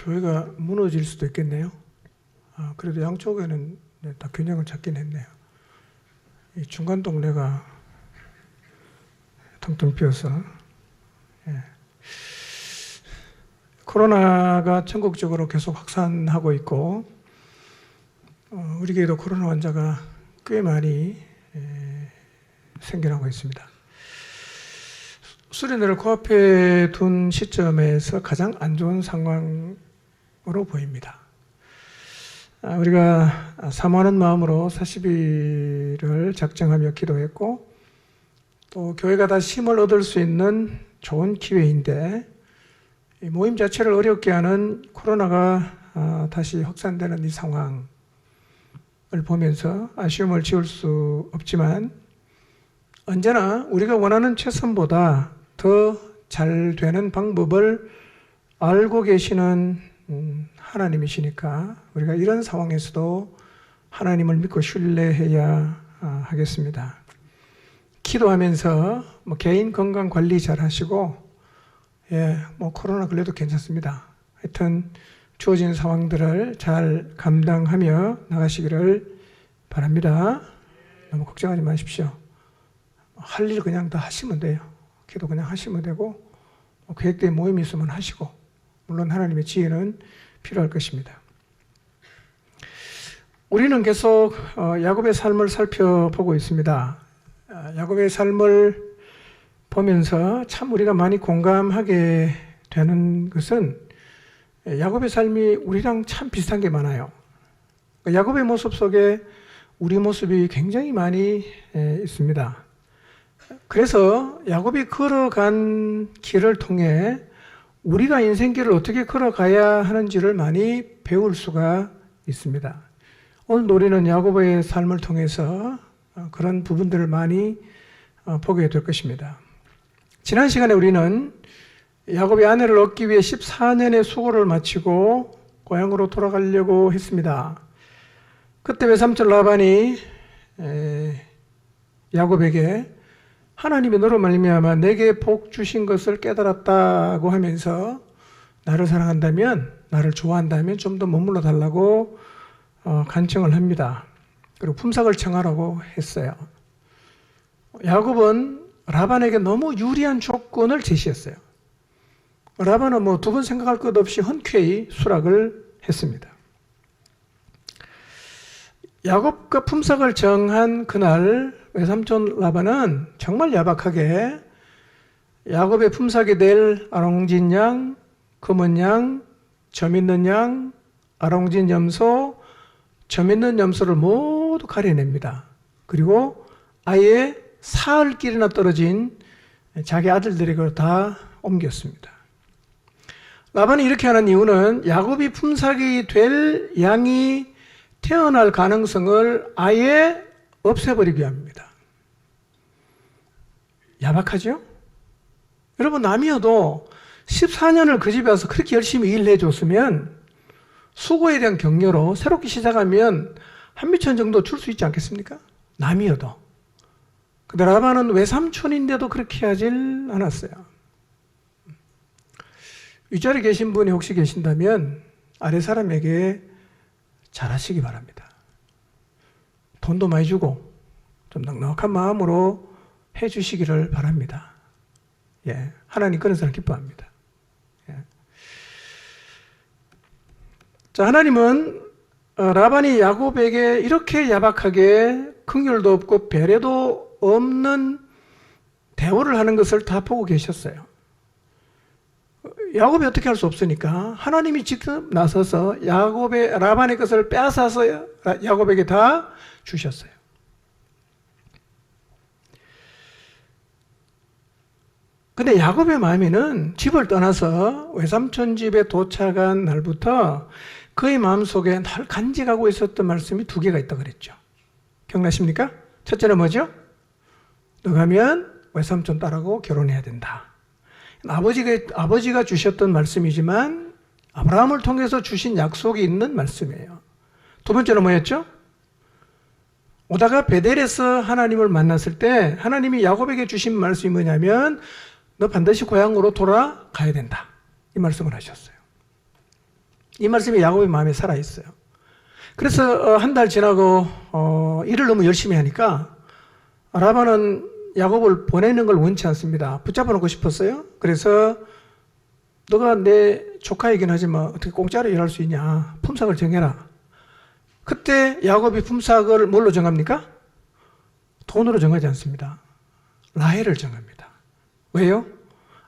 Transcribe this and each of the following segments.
교회가 무너질 수도 있겠네요. 그래도 양쪽에는 다 균형을 잡긴 했네요. 이 중간 동네가 텅텅 비어서. 예. 코로나가 전국적으로 계속 확산하고 있고, 우리 교회도 코로나 환자가 꽤 많이 생겨나고 있습니다. 수련회를 코앞에 둔 시점에서 가장 안 좋은 상황으로 보입니다. 우리가 사모하는 마음으로 40일을 작정하며 기도했고, 또 교회가 다시 힘을 얻을 수 있는 좋은 기회인데, 이 모임 자체를 어렵게 하는 코로나가 다시 확산되는 이 상황을 보면서 아쉬움을 지울 수 없지만, 언제나 우리가 원하는 최선보다 더 잘 되는 방법을 알고 계시는 하나님이시니까 우리가 이런 상황에서도 하나님을 믿고 신뢰해야 하겠습니다. 기도하면서 개인 건강 관리 잘 하시고, 코로나 걸려도 괜찮습니다. 하여튼 주어진 상황들을 잘 감당하며 나가시기를 바랍니다. 너무 걱정하지 마십시오. 할 일 그냥 다 하시면 돼요. 기도 그냥 하시면 되고, 계획된 모임이 있으면 하시고, 물론 하나님의 지혜는 필요할 것입니다. 우리는 계속 야곱의 삶을 살펴보고 있습니다. 야곱의 삶을 보면서 참 우리가 많이 공감하게 되는 것은 야곱의 삶이 우리랑 참 비슷한 게 많아요. 야곱의 모습 속에 우리 모습이 굉장히 많이 있습니다. 그래서 야곱이 걸어간 길을 통해 우리가 인생길을 어떻게 걸어가야 하는지를 많이 배울 수가 있습니다. 오늘 우리는 야곱의 삶을 통해서 그런 부분들을 많이 보게 될 것입니다. 지난 시간에 우리는 야곱이 아내를 얻기 위해 14년의 수고를 마치고 고향으로 돌아가려고 했습니다. 그때 외삼촌 라반이 야곱에게 하나님이 너로 말미암아 내게 복 주신 것을 깨달았다고 하면서 나를 사랑한다면, 나를 좋아한다면 좀 더 머물러 달라고 간청을 합니다. 그리고 품삯을 청하라고 했어요. 야곱은 라반에게 너무 유리한 조건을 제시했어요. 라반은 두 번 생각할 것 없이 흔쾌히 수락을 했습니다. 야곱과 품삯을 정한 그날 외삼촌 라반은 정말 야박하게 야곱의 품삯이 될 아롱진 양, 검은 양, 점 있는 양, 아롱진 염소, 점 있는 염소를 모두 가려냅니다. 그리고 아예 사흘 길이나 떨어진 자기 아들들에게 다 옮겼습니다. 라반이 이렇게 하는 이유는 야곱이 품삯이 될 양이 태어날 가능성을 아예 없애버리기 위함입니다. 야박하죠? 여러분, 남이어도 14년을 그 집에 와서 그렇게 열심히 일해 줬으면 수고에 대한 격려로 새롭게 시작하면 한미천 정도 줄 수 있지 않겠습니까? 남이어도. 근데 라반은 외삼촌인데도 그렇게 하질 않았어요. 윗자리에 계신 분이 혹시 계신다면 아래 사람에게 잘하시기 바랍니다. 돈도 많이 주고 좀 넉넉한 마음으로 해주시기를 바랍니다. 하나님 그런 사람 기뻐합니다. 자, 하나님은 라반이 야곱에게 이렇게 야박하게 긍휼도 없고 배려도 없는 대우를 하는 것을 다 보고 계셨어요. 야곱이 어떻게 할 수 없으니까 하나님이 직접 나서서 라반의 것을 빼앗아서 야곱에게 다 주셨어요. 근데 야곱의 마음에는 집을 떠나서 외삼촌 집에 도착한 날부터 그의 마음속에 늘 간직하고 있었던 말씀이 두 개가 있다고 그랬죠. 기억나십니까? 첫째는 뭐죠? 너 가면 외삼촌 딸하고 결혼해야 된다. 아버지가 주셨던 말씀이지만 아브라함을 통해서 주신 약속이 있는 말씀이에요. 두 번째는 뭐였죠? 오다가 베델에서 하나님을 만났을 때 하나님이 야곱에게 주신 말씀이 뭐냐면 너 반드시 고향으로 돌아가야 된다. 이 말씀을 하셨어요. 이 말씀이 야곱의 마음에 살아있어요. 그래서 한 달 지나고 일을 너무 열심히 하니까 라반은 야곱을 보내는 걸 원치 않습니다. 붙잡아 놓고 싶었어요. 그래서 너가 내 조카이긴 하지만 어떻게 공짜로 일할 수 있냐. 품삯을 정해라. 그때 야곱이 품삯을 뭘로 정합니까? 돈으로 정하지 않습니다. 라헬을 정합니다. 왜요?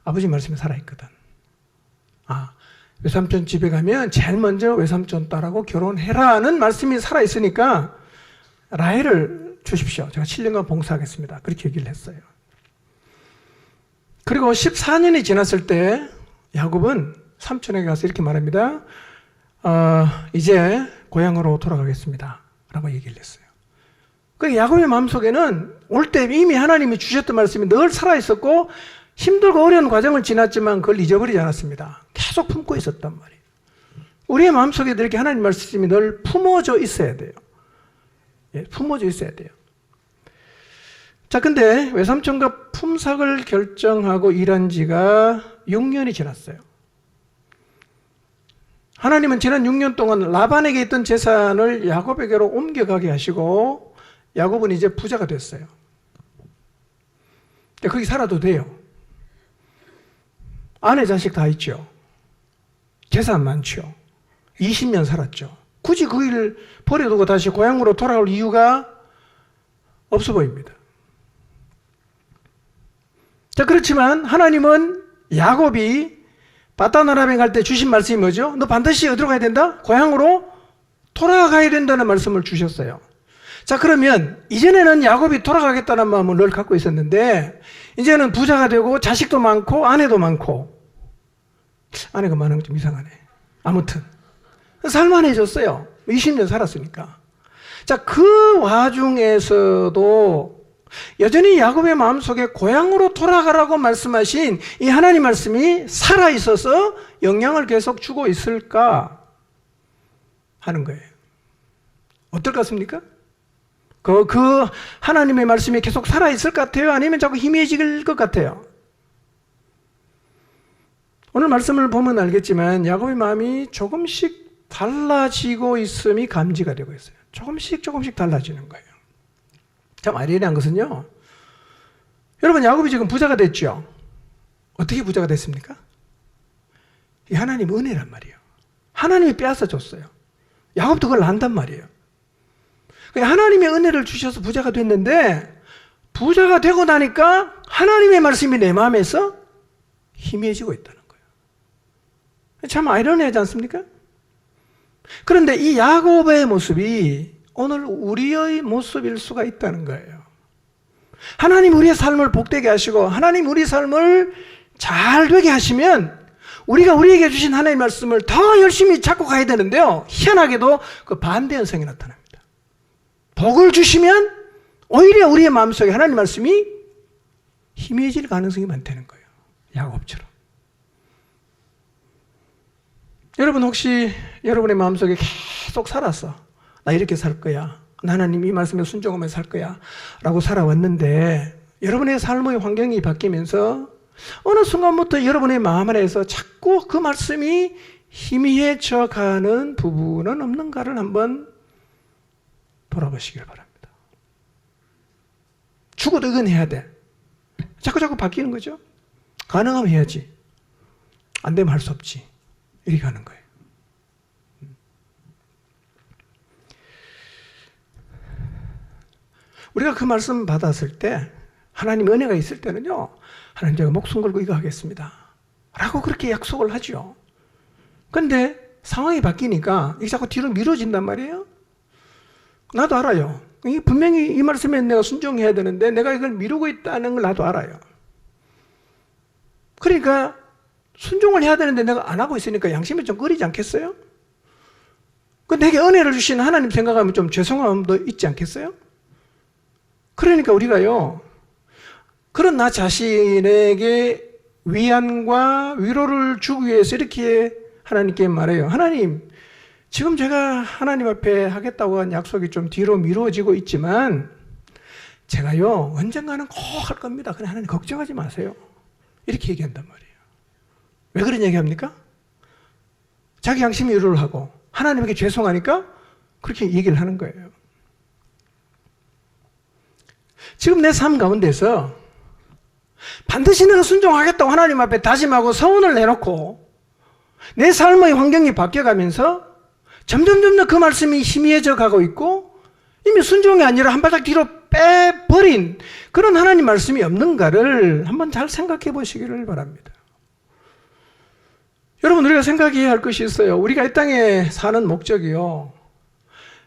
아버지 말씀이 살아있거든. 외삼촌 집에 가면 제일 먼저 외삼촌 딸하고 결혼해라는 말씀이 살아있으니까 라헬을 주십시오. 제가 7년간 봉사하겠습니다. 그렇게 얘기를 했어요. 그리고 14년이 지났을 때 야곱은 삼촌에게 가서 이렇게 말합니다. 이제 고향으로 돌아가겠습니다. 라고 얘기를 했어요. 그 야곱의 마음속에는 올 때 이미 하나님이 주셨던 말씀이 늘 살아있었고 힘들고 어려운 과정을 지났지만 그걸 잊어버리지 않았습니다. 계속 품고 있었단 말이에요. 우리의 마음속에도 이렇게 하나님 말씀이 늘 품어져 있어야 돼요. 예, 품어져 있어야 돼요. 자, 근데 외삼촌과 품삯을 결정하고 일한 지가 6년이 지났어요. 하나님은 지난 6년 동안 라반에게 있던 재산을 야곱에게로 옮겨가게 하시고 야곱은 이제 부자가 됐어요. 근데 거기 살아도 돼요. 아내 자식 다 있죠. 재산 많죠. 20년 살았죠. 굳이 그 일을 버려두고 다시 고향으로 돌아올 이유가 없어 보입니다. 자, 그렇지만 하나님은 야곱이 바단 아람에 갈 때 주신 말씀이 뭐죠? 너 반드시 어디로 가야 된다? 고향으로 돌아가야 된다는 말씀을 주셨어요. 자, 그러면 이전에는 야곱이 돌아가겠다는 마음을 늘 갖고 있었는데 이제는 부자가 되고 자식도 많고 아내도 많고 아내가 많은 건 좀 이상하네. 아무튼 살만해졌어요. 20년 살았으니까. 자, 그 와중에서도 여전히 야곱의 마음속에 고향으로 돌아가라고 말씀하신 이 하나님 말씀이 살아있어서 영향을 계속 주고 있을까 하는 거예요. 어떨 것 같습니까? 그 하나님의 말씀이 계속 살아있을 것 같아요? 아니면 자꾸 희미해질 것 같아요? 오늘 말씀을 보면 알겠지만 야곱의 마음이 조금씩 달라지고 있음이 감지가 되고 있어요. 조금씩 달라지는 거예요. 참 아이러니한 것은요. 여러분, 야곱이 지금 부자가 됐죠? 어떻게 부자가 됐습니까? 이 하나님 은혜란 말이에요. 하나님이 빼앗아 줬어요. 야곱도 그걸 안단 말이에요. 하나님의 은혜를 주셔서 부자가 됐는데 부자가 되고 나니까 하나님의 말씀이 내 마음에서 희미해지고 있다는 거예요. 참 아이러니하지 않습니까? 그런데 이 야곱의 모습이 오늘 우리의 모습일 수가 있다는 거예요. 하나님 우리의 삶을 복되게 하시고 하나님 우리 삶을 잘 되게 하시면 우리가 우리에게 주신 하나님의 말씀을 더 열심히 찾고 가야 되는데요. 희한하게도 그 반대 현상이 나타납니다. 복을 주시면 오히려 우리의 마음속에 하나님 말씀이 희미해질 가능성이 많다는 거예요. 야곱처럼. 여러분 혹시 여러분의 마음속에 계속 살았어. 나 이렇게 살 거야. 나 하나님 이 말씀에 순종하며 살 거야. 라고 살아왔는데 여러분의 삶의 환경이 바뀌면서 어느 순간부터 여러분의 마음 안에서 자꾸 그 말씀이 희미해져 가는 부분은 없는가를 한번 돌아보시길 바랍니다. 죽어도 이건 해야 돼. 자꾸 바뀌는 거죠. 가능하면 해야지. 안 되면 할 수 없지. 이렇게 하는 거예요. 우리가 그 말씀 받았을 때 하나님 은혜가 있을 때는요. 하나님 제가 목숨 걸고 이거 하겠습니다. 라고 그렇게 약속을 하죠. 그런데 상황이 바뀌니까 이게 자꾸 뒤로 미뤄진단 말이에요. 나도 알아요. 분명히 이 말씀에 내가 순종해야 되는데 내가 이걸 미루고 있다는 걸 나도 알아요. 그러니까 순종을 해야 되는데 내가 안 하고 있으니까 양심이 좀 끓이지 않겠어요? 내게 은혜를 주신 하나님 생각하면 좀 죄송함도 있지 않겠어요? 그러니까 우리가요, 그런 나 자신에게 위안과 위로를 주기 위해서 이렇게 하나님께 말해요. 하나님, 지금 제가 하나님 앞에 하겠다고 한 약속이 좀 뒤로 미뤄지고 있지만 제가요 언젠가는 꼭 할 겁니다. 그냥 하나님 걱정하지 마세요. 이렇게 얘기한단 말이에요. 왜 그런 얘기합니까? 자기 양심이 위로를 하고 하나님에게 죄송하니까 그렇게 얘기를 하는 거예요. 지금 내 삶 가운데서 반드시 내가 순종하겠다고 하나님 앞에 다짐하고 서원을 내놓고 내 삶의 환경이 바뀌어가면서 점점 그 말씀이 희미해져 가고 있고 이미 순종이 아니라 한 발짝 뒤로 빼버린 그런 하나님 말씀이 없는가를 한번 잘 생각해 보시기를 바랍니다. 여러분, 우리가 생각해야 할 것이 있어요. 우리가 이 땅에 사는 목적이요,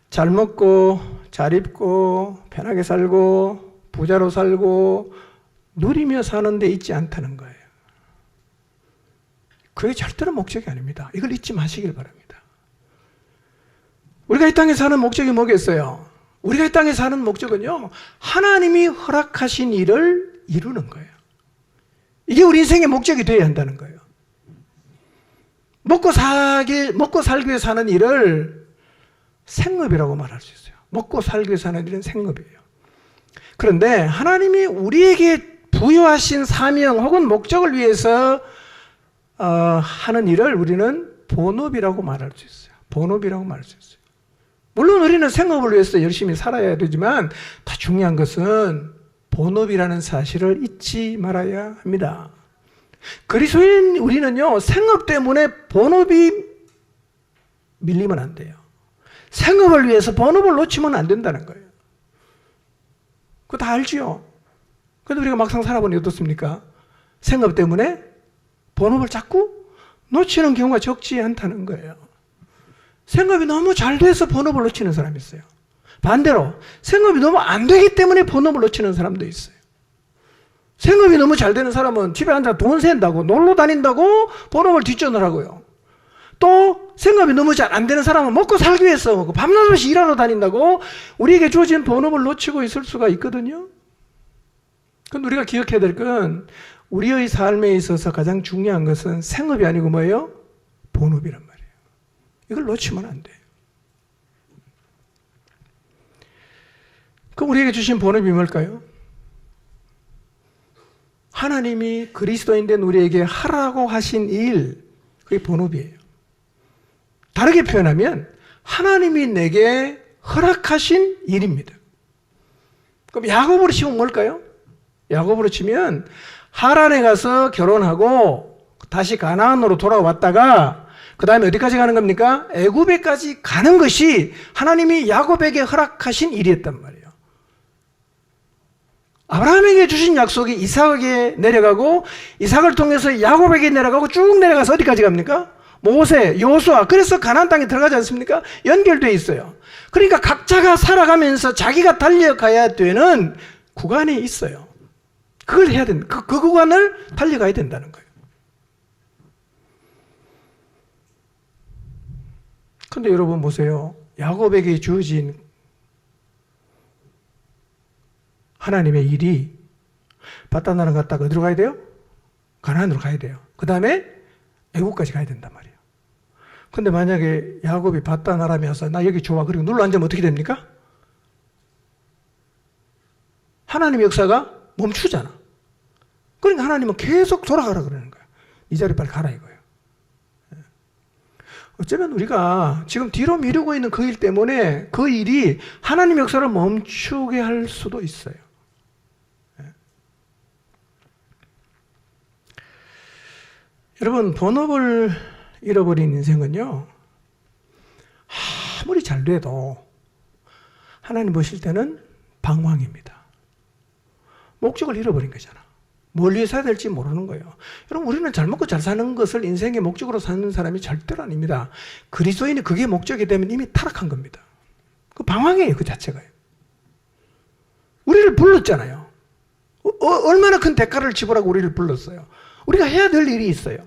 잘 먹고 잘 입고 편하게 살고 부자로 살고 누리며 사는 데 있지 않다는 거예요. 그게 절대로 목적이 아닙니다. 이걸 잊지 마시길 바랍니다. 우리가 이 땅에 사는 목적이 뭐겠어요? 우리가 이 땅에 사는 목적은요, 하나님이 허락하신 일을 이루는 거예요. 이게 우리 인생의 목적이 되어야 한다는 거예요. 먹고 살기 위해 사는 일을 생업이라고 말할 수 있어요. 먹고 살기 위해 사는 일은 생업이에요. 그런데 하나님이 우리에게 부여하신 사명 혹은 목적을 위해서 하는 일을 우리는 본업이라고 말할 수 있어요. 본업이라고 말할 수 있어요. 물론 우리는 생업을 위해서 열심히 살아야 되지만 더 중요한 것은 본업이라는 사실을 잊지 말아야 합니다. 그리스도인 우리는요, 생업 때문에 본업이 밀리면 안 돼요. 생업을 위해서 본업을 놓치면 안 된다는 거예요. 그거 다 알지요? 그런데 우리가 막상 살아보니 어떻습니까? 생업 때문에 본업을 자꾸 놓치는 경우가 적지 않다는 거예요. 생업이 너무 잘 돼서 본업을 놓치는 사람이 있어요. 반대로 생업이 너무 안 되기 때문에 본업을 놓치는 사람도 있어요. 생업이 너무 잘 되는 사람은 집에 앉아 돈 샌다고 놀러 다닌다고 본업을 뒷전을 또 생업이 너무 잘 안 되는 사람은 먹고 살기 위해서 밤낮없이 일하러 다닌다고 우리에게 주어진 본업을 놓치고 있을 수가 있거든요. 그런데 우리가 기억해야 될 건 우리의 삶에 있어서 가장 중요한 것은 생업이 아니고 뭐예요? 본업이란 말이에요. 이걸 놓치면 안 돼요. 그럼 우리에게 주신 본업이 뭘까요? 하나님이 그리스도인 된 우리에게 하라고 하신 일, 그게 본업이에요. 다르게 표현하면 하나님이 내게 허락하신 일입니다. 그럼 야곱으로 치면 뭘까요? 야곱으로 치면 하란에 가서 결혼하고 다시 가나안으로 돌아왔다가 그 다음에 어디까지 가는 겁니까? 애굽에까지 가는 것이 하나님이 야곱에게 허락하신 일이었단 말이에요. 아브라함에게 주신 약속이 이삭에게 내려가고 이삭을 통해서 야곱에게 내려가고 쭉 내려가서 어디까지 갑니까? 모세, 여호수아, 그래서 가나안 땅에 들어가지 않습니까? 연결되어 있어요. 그러니까 각자가 살아가면서 자기가 달려가야 되는 구간이 있어요. 그걸 해야 된다. 그 구간을 달려가야 된다는 거예요. 그런데 여러분 보세요. 야곱에게 주어진 하나님의 일이 바다나라 갔다가 어디로 가야 돼요? 가나안으로 가야 돼요. 그 다음에 애국까지 가야 된단 말이에요. 근데 만약에 야곱이 바다나라면서 나 여기 좋아 그리고 눌러 앉으면 어떻게 됩니까? 하나님의 역사가 멈추잖아. 그러니까 하나님은 계속 돌아가라 그러는 거야. 이 자리 빨리 가라 이거예요. 어쩌면 우리가 지금 뒤로 미루고 있는 그 일 때문에 그 일이 하나님의 역사를 멈추게 할 수도 있어요. 여러분, 본업을 잃어버린 인생은요, 아무리 잘 돼도 하나님 보실 때는 방황입니다. 목적을 잃어버린 거잖아. 뭘 위해서 해야 될지 모르는 거예요. 여러분, 우리는 잘 먹고 잘 사는 것을 인생의 목적으로 사는 사람이 절대로 아닙니다. 그리스도인이 그게 목적이 되면 이미 타락한 겁니다. 그 방황이에요, 그 자체가요. 우리를 불렀잖아요. 얼마나 큰 대가를 지불하고 우리를 불렀어요. 우리가 해야 될 일이 있어요.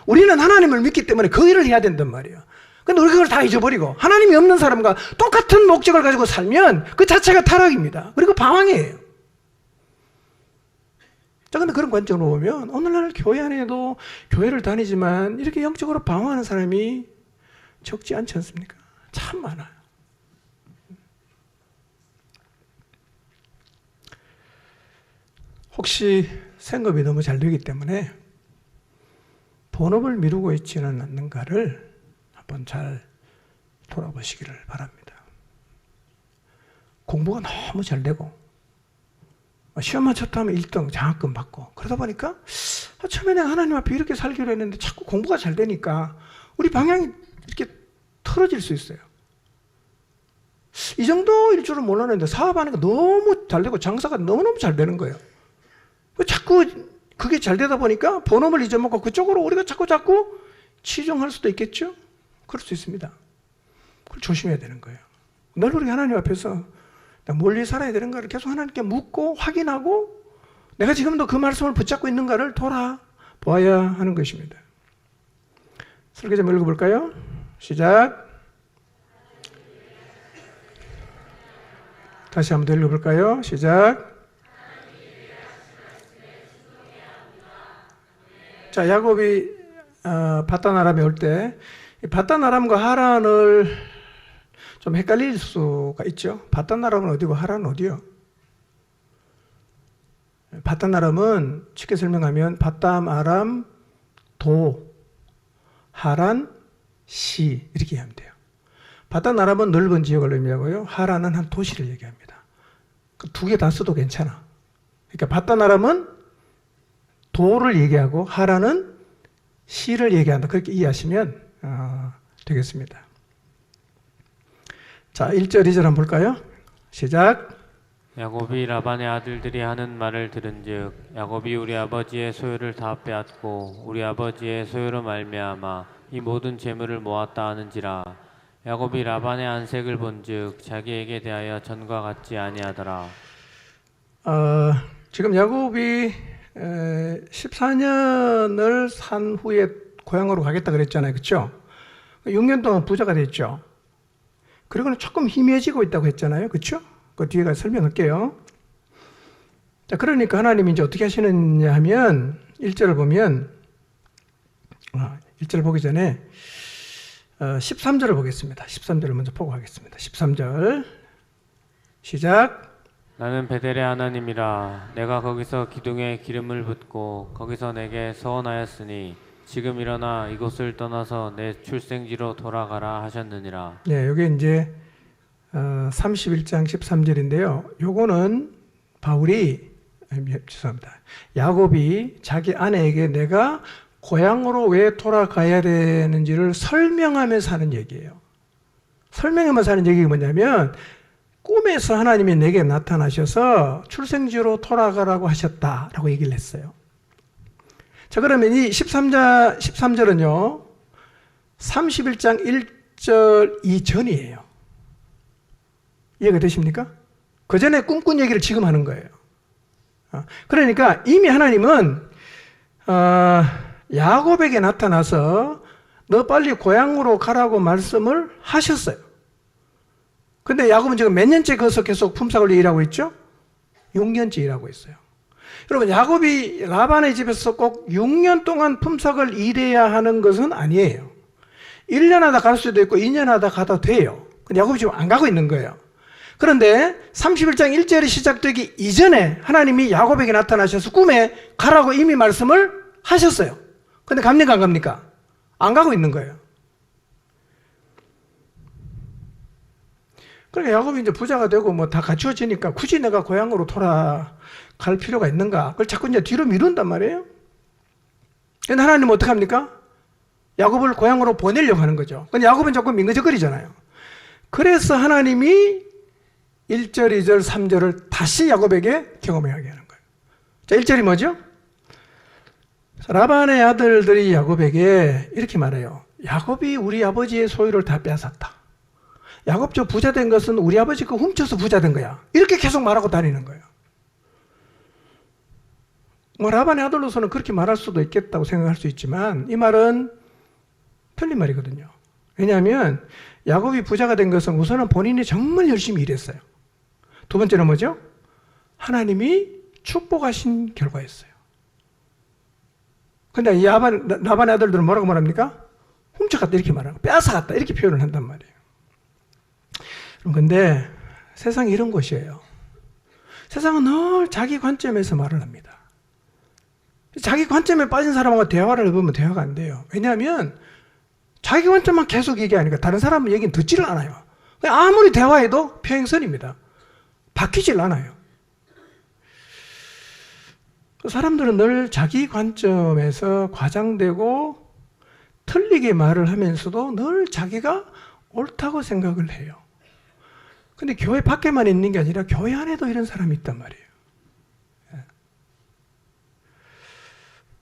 우리는 하나님을 믿기 때문에 그 일을 해야 된단 말이에요. 근데 우리가 그걸 다 잊어버리고 하나님이 없는 사람과 똑같은 목적을 가지고 살면 그 자체가 타락입니다. 그리고 방황이에요. 자, 근데 그런 관점으로 보면 오늘날 교회 안에도 교회를 다니지만 이렇게 영적으로 방황하는 사람이 적지 않지 않습니까? 참 많아요. 혹시 생업이 너무 잘 되기 때문에 본업을 미루고 있지는 않는가를 한번 잘 돌아보시기를 바랍니다. 공부가 너무 잘 되고 시험만 쳤다 하면 1등 장학금 받고 그러다 보니까 처음에 내가 하나님 앞에 이렇게 살기로 했는데 자꾸 공부가 잘 되니까 우리 방향이 이렇게 틀어질 수 있어요. 이 정도일 줄은 몰랐는데 사업하니까 너무 잘 되고 장사가 너무너무 잘 되는 거예요. 자꾸 그게 잘 되다 보니까 본업을 잊어먹고 그쪽으로 우리가 자꾸 치중할 수도 있겠죠? 그럴 수 있습니다. 그걸 조심해야 되는 거예요. 늘 우리 하나님 앞에서 멀리 살아야 되는가를 계속 하나님께 묻고 확인하고 내가 지금도 그 말씀을 붙잡고 있는가를 돌아보아야 하는 것입니다. 설교 좀 읽어볼까요? 시작. 다시 한번 더 읽어볼까요? 시작. 자, 야곱이 바단 아람에 올 때 바단 아람과 하란을 좀 헷갈릴 수가 있죠. 바단 아람은 어디고 하란은 어디요? 바단 아람은 쉽게 설명하면 바단 아람 도 하란 시 이렇게 하면 돼요. 바단 아람은 넓은 지역을 의미하고요. 하란은 한 도시를 얘기합니다. 그 두 개 다 써도 괜찮아. 그러니까 바단 아람은 도를 얘기하고 하란은 시를 얘기한다. 그렇게 이해하시면 되겠습니다. 자, 1절, 2절 한번 볼까요? 시작. 야곱이 라반의 아들들이 하는 말을 들은즉 야곱이 우리 아버지의 소유를 다 빼앗고 우리 아버지의 소유로 말미암아 이 모든 재물을 모았다 하는지라. 야곱이 라반의 안색을 본즉 자기에게 대하여 전과 같지 아니하더라. 지금 야곱이 14년을 산 후에 고향으로 가겠다 그랬잖아요. 그렇죠? 6년 동안 부자가 됐죠. 그리고는 조금 희미해지고 있다고 했잖아요. 그렇죠? 그 뒤에 가서 설명할게요. 자, 그러니까 하나님이 이제 어떻게 하시느냐 하면 1절을 보면 1절 보기 전에 13절을 보겠습니다. 13절을 먼저 보고 하겠습니다. 13절 시작. 나는 베델의 하나님이라. 내가 거기서 기둥에 기름을 붓고 거기서 내게 서원하였으니 지금 일어나 이곳을 떠나서 내 출생지로 돌아가라 하셨느니라. 네, 여기 이제 31장 13절인데요. 요거는 바울이 죄송합니다. 야곱이 자기 아내에게 내가 고향으로 왜 돌아가야 되는지를 설명하면서 하는 얘기예요. 설명하면서 하는 얘기가 뭐냐면 꿈에서 하나님이 내게 나타나셔서 출생지로 돌아가라고 하셨다라고 얘기를 했어요. 자, 그러면 이 13절은요 31장 1절 이전이에요. 이해가 되십니까? 그 전에 꿈꾼 얘기를 지금 하는 거예요. 그러니까 이미 하나님은 야곱에게 나타나서 너 빨리 고향으로 가라고 말씀을 하셨어요. 근데 야곱은 지금 몇 년째 거기서 계속 품삯을 일하고 있죠? 6년째 일하고 있어요. 여러분, 야곱이 라반의 집에서 꼭 6년 동안 품삯을 일해야 하는 것은 아니에요. 1년 하다 갈 수도 있고 2년 하다 가도 돼요. 근데 야곱이 지금 안 가고 있는 거예요. 그런데 31장 1절이 시작되기 이전에 하나님이 야곱에게 나타나셔서 꿈에 가라고 이미 말씀을 하셨어요. 근데 갑니까 안 갑니까? 안 가고 있는 거예요. 그러니까 야곱이 이제 부자가 되고 뭐 다 갖추어지니까 굳이 내가 고향으로 돌아갈 필요가 있는가? 그걸 자꾸 이제 뒤로 미룬단 말이에요. 근데 하나님은 어떻게 합니까? 야곱을 고향으로 보내려고 하는 거죠. 근데 야곱은 자꾸 민거적거리잖아요. 그래서 하나님이 1절, 2절, 3절을 다시 야곱에게 경험하게 하는 거예요. 자, 1절이 뭐죠? 라반의 아들들이 야곱에게 이렇게 말해요. 야곱이 우리 아버지의 소유를 다 빼앗았다. 야곱 저 부자 된 것은 우리 아버지 거 훔쳐서 부자 된 거야. 이렇게 계속 말하고 다니는 거예요. 뭐 라반의 아들로서는 그렇게 말할 수도 있겠다고 생각할 수 있지만 이 말은 틀린 말이거든요. 왜냐하면 야곱이 부자가 된 것은 우선은 본인이 정말 열심히 일했어요. 두 번째는 뭐죠? 하나님이 축복하신 결과였어요. 근데 이 라반의 아들들은 뭐라고 말합니까? 훔쳐갔다 이렇게 말하고 빼앗아갔다 이렇게 표현을 한단 말이에요. 근데 세상이 이런 곳이에요. 세상은 늘 자기 관점에서 말을 합니다. 자기 관점에 빠진 사람하고 대화를 해보면 대화가 안 돼요. 왜냐하면 자기 관점만 계속 얘기하니까 다른 사람은 얘기는 듣지를 않아요. 아무리 대화해도 평행선입니다. 바뀌질 않아요. 사람들은 늘 자기 관점에서 과장되고 틀리게 말을 하면서도 늘 자기가 옳다고 생각을 해요. 근데 교회 밖에만 있는 게 아니라 교회 안에도 이런 사람이 있단 말이에요.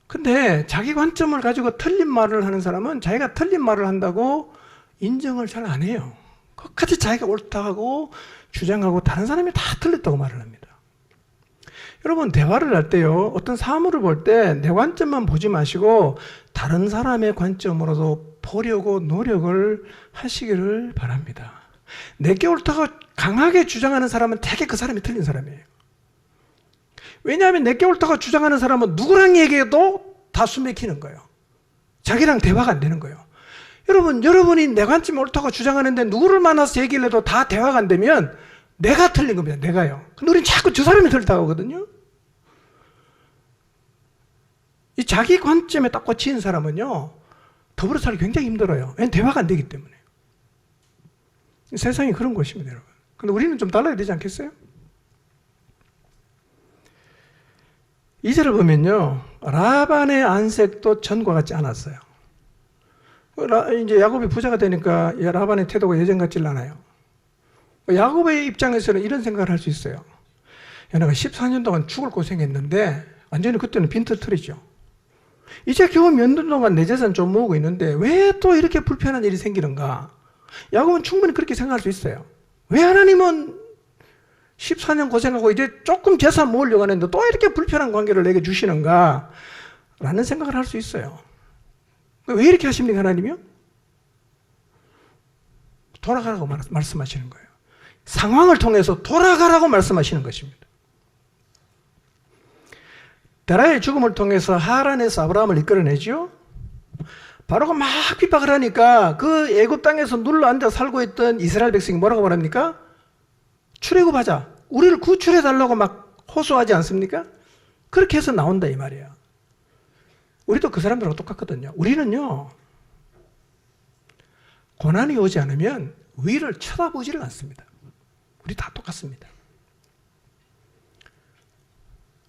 근데 자기 관점을 가지고 틀린 말을 하는 사람은 자기가 틀린 말을 한다고 인정을 잘 안 해요. 끝까지 자기가 옳다고 주장하고 다른 사람이 다 틀렸다고 말을 합니다. 여러분, 대화를 할 때요, 어떤 사물을 볼 때 내 관점만 보지 마시고 다른 사람의 관점으로도 보려고 노력을 하시기를 바랍니다. 내게 옳다고 강하게 주장하는 사람은 대개 그 사람이 틀린 사람이에요. 왜냐하면 내게 옳다고 주장하는 사람은 누구랑 얘기해도 다 숨막히는 거예요. 자기랑 대화가 안 되는 거예요. 여러분이 내 관점이 옳다고 주장하는데 누구를 만나서 얘기를 해도 다 대화가 안 되면 내가 틀린 겁니다. 내가요. 근데 우리는 자꾸 저 사람이 틀리다고 하거든요. 이 자기 관점에 딱 꽂힌 사람은요, 더불어 살기 굉장히 힘들어요. 왜냐하면 대화가 안 되기 때문에. 세상이 그런 곳입니다, 여러분. 근데 우리는 좀 달라야 되지 않겠어요? 2절을 보면요, 라반의 안색도 전과 같지 않았어요. 이제 야곱이 부자가 되니까 라반의 태도가 예전 같질 않아요. 야곱의 입장에서는 이런 생각을 할 수 있어요. 야, 내가 14년 동안 죽을 고생했는데 완전히 그때는 빈털터리죠. 이제 겨우 몇 년 동안 내 재산 좀 모으고 있는데 왜 또 이렇게 불편한 일이 생기는가? 야곱은 충분히 그렇게 생각할 수 있어요. 왜 하나님은 14년 고생하고 이제 조금 재산 모으려고 하는데 또 이렇게 불편한 관계를 내게 주시는가? 라는 생각을 할 수 있어요. 왜 이렇게 하십니까, 하나님이요? 돌아가라고 말씀하시는 거예요. 상황을 통해서 돌아가라고 말씀하시는 것입니다. 데라의 죽음을 통해서 하란에서 아브라함을 이끌어내죠. 바로가 막 핍박을 하니까 그 애굽 땅에서 눌러 앉아 살고 있던 이스라엘 백성이 뭐라고 말합니까? 출애굽하자. 우리를 구출해 달라고 막 호소하지 않습니까? 그렇게 해서 나온다 이 말이에요. 우리도 그 사람들하고 똑같거든요. 우리는요, 고난이 오지 않으면 위를 쳐다보지를 않습니다. 우리 다 똑같습니다.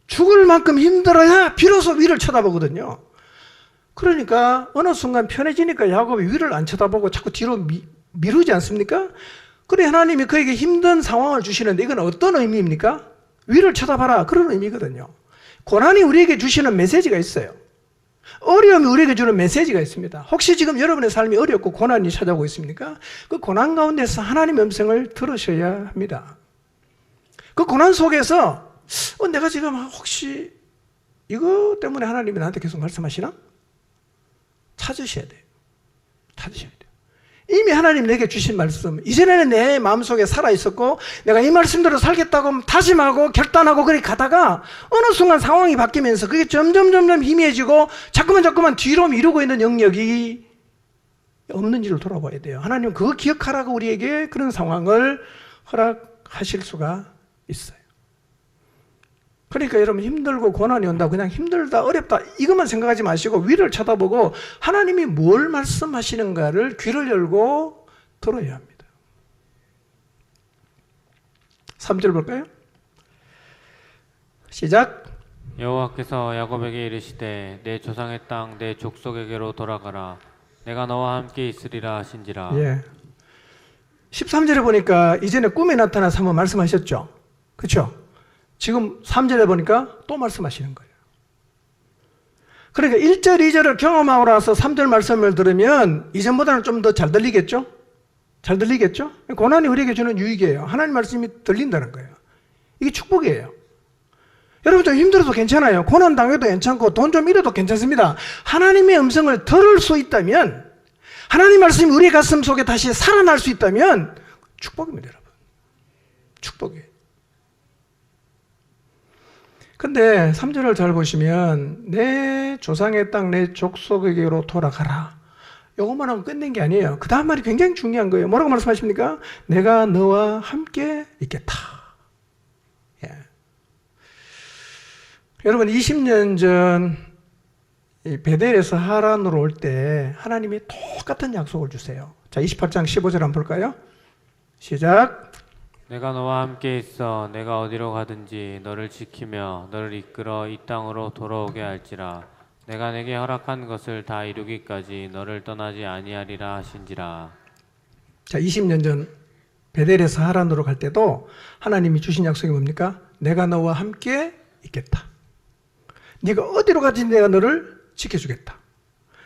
죽을 만큼 힘들어야 비로소 위를 쳐다보거든요. 그러니까 어느 순간 편해지니까 야곱이 위를 안 쳐다보고 자꾸 뒤로 미루지 않습니까? 그래 하나님이 그에게 힘든 상황을 주시는데 이건 어떤 의미입니까? 위를 쳐다봐라, 그런 의미거든요. 고난이 우리에게 주시는 메시지가 있어요. 어려움이 우리에게 주는 메시지가 있습니다. 혹시 지금 여러분의 삶이 어렵고 고난이 찾아오고 있습니까? 그 고난 가운데서 하나님의 음성을 들으셔야 합니다. 그 고난 속에서 내가 지금 혹시 이거 때문에 하나님이 나한테 계속 말씀하시나? 찾으셔야 돼요. 찾으셔야 돼요. 이미 하나님 내게 주신 말씀, 이전에는 내 마음속에 살아있었고 내가 이 말씀대로 살겠다고 다짐하고 결단하고 그렇게 가다가 어느 순간 상황이 바뀌면서 그게 점점 희미해지고 자꾸만 뒤로 미루고 있는 영역이 없는지를 돌아봐야 돼요. 하나님은 그거 기억하라고 우리에게 그런 상황을 허락하실 수가 있어요. 그러니까 여러분, 힘들고 고난이 온다, 그냥 힘들다, 어렵다 이것만 생각하지 마시고 위를 쳐다보고 하나님이 뭘 말씀하시는가를 귀를 열고 들어야 합니다. 3절 볼까요? 시작. 여호와께서 야곱에게 이르시되 내 조상의 땅 내 족속에게로 돌아가라. 내가 너와 함께 있으리라 하신지라. 예. 13절에 보니까 이전에 꿈에 나타나서 한번 말씀하셨죠. 그렇죠? 지금 3절에 보니까 또 말씀하시는 거예요. 그러니까 1절, 2절을 경험하고 나서 3절 말씀을 들으면 이전보다는 좀 더 잘 들리겠죠? 잘 들리겠죠? 고난이 우리에게 주는 유익이에요. 하나님 말씀이 들린다는 거예요. 이게 축복이에요. 여러분 좀 힘들어도 괜찮아요. 고난 당해도 괜찮고 돈 좀 잃어도 괜찮습니다. 하나님의 음성을 들을 수 있다면, 하나님 말씀이 우리 가슴 속에 다시 살아날 수 있다면 축복입니다, 여러분. 축복이에요. 근데 3절을 잘 보시면 내 조상의 땅 내 족속에게로 돌아가라. 요것만 하고 끝낸 게 아니에요. 그 다음 말이 굉장히 중요한 거예요. 뭐라고 말씀하십니까? 내가 너와 함께 있겠다. 예. 여러분 20년 전 이 베델에서 하란으로 올 때 하나님이 똑같은 약속을 주세요. 자, 28장 15절 한번 볼까요? 시작. 내가 너와 함께 있어 내가 어디로 가든지 너를 지키며 너를 이끌어 이 땅으로 돌아오게 할지라. 내가 내게 허락한 것을 다 이루기까지 너를 떠나지 아니하리라 하신지라. 자, 20년 전 베델에서 하란으로 갈 때도 하나님이 주신 약속이 뭡니까? 내가 너와 함께 있겠다. 네가 어디로 가든지 내가 너를 지켜주겠다.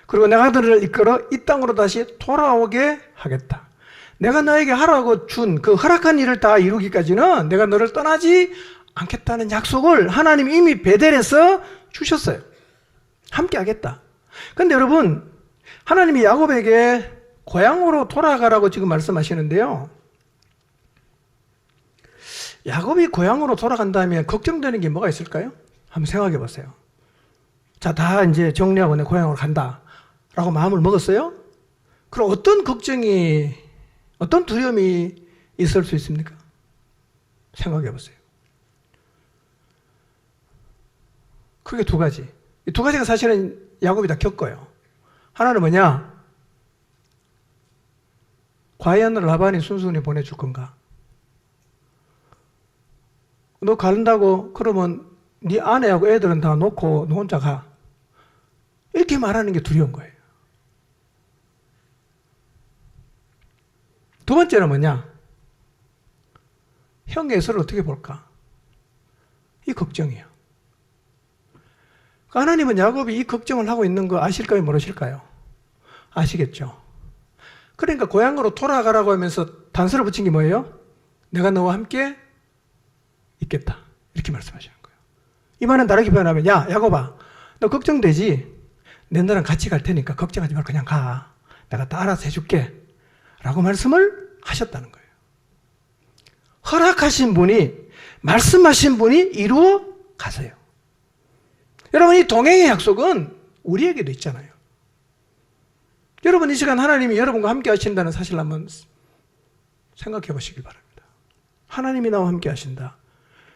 그리고 내가 너를 이끌어 이 땅으로 다시 돌아오게 하겠다. 내가 너에게 하라고 준 그 허락한 일을 다 이루기까지는 내가 너를 떠나지 않겠다는 약속을 하나님이 이미 베델에서 주셨어요. 함께 하겠다. 근데 여러분, 하나님이 야곱에게 고향으로 돌아가라고 지금 말씀하시는데요. 야곱이 고향으로 돌아간다면 걱정되는 게 뭐가 있을까요? 한번 생각해 보세요. 자, 다 이제 정리하고 내 고향으로 간다 라고 마음을 먹었어요? 그럼 어떤 걱정이, 어떤 두려움이 있을 수 있습니까? 생각해 보세요. 크게 두 가지. 이 두 가지가 사실은 야곱이 다 겪어요. 하나는 뭐냐? 과연 라반이 순순히 보내줄 건가? 너 간다고 그러면 네 아내하고 애들은 다 놓고 너 혼자 가. 이렇게 말하는 게 두려운 거예요. 두 번째는 뭐냐? 형 에서를 어떻게 볼까? 이 걱정이에요. 하나님은 야곱이 이 걱정을 하고 있는 거 아실까요? 모르실까요? 아시겠죠? 그러니까 고향으로 돌아가라고 하면서 단서를 붙인 게 뭐예요? 내가 너와 함께 있겠다. 이렇게 말씀하시는 거예요. 이 말은 다르게 표현하면, 야, 야곱아, 너 걱정되지? 내 너랑 같이 갈 테니까 걱정하지 말고 그냥 가. 내가 다 알아서 해줄게. 라고 말씀을 하셨다는 거예요. 허락하신 분이, 말씀하신 분이 이루어 가세요. 여러분, 이 동행의 약속은 우리에게도 있잖아요. 여러분, 이 시간 하나님이 여러분과 함께 하신다는 사실을 한번 생각해 보시길 바랍니다. 하나님이 나와 함께 하신다.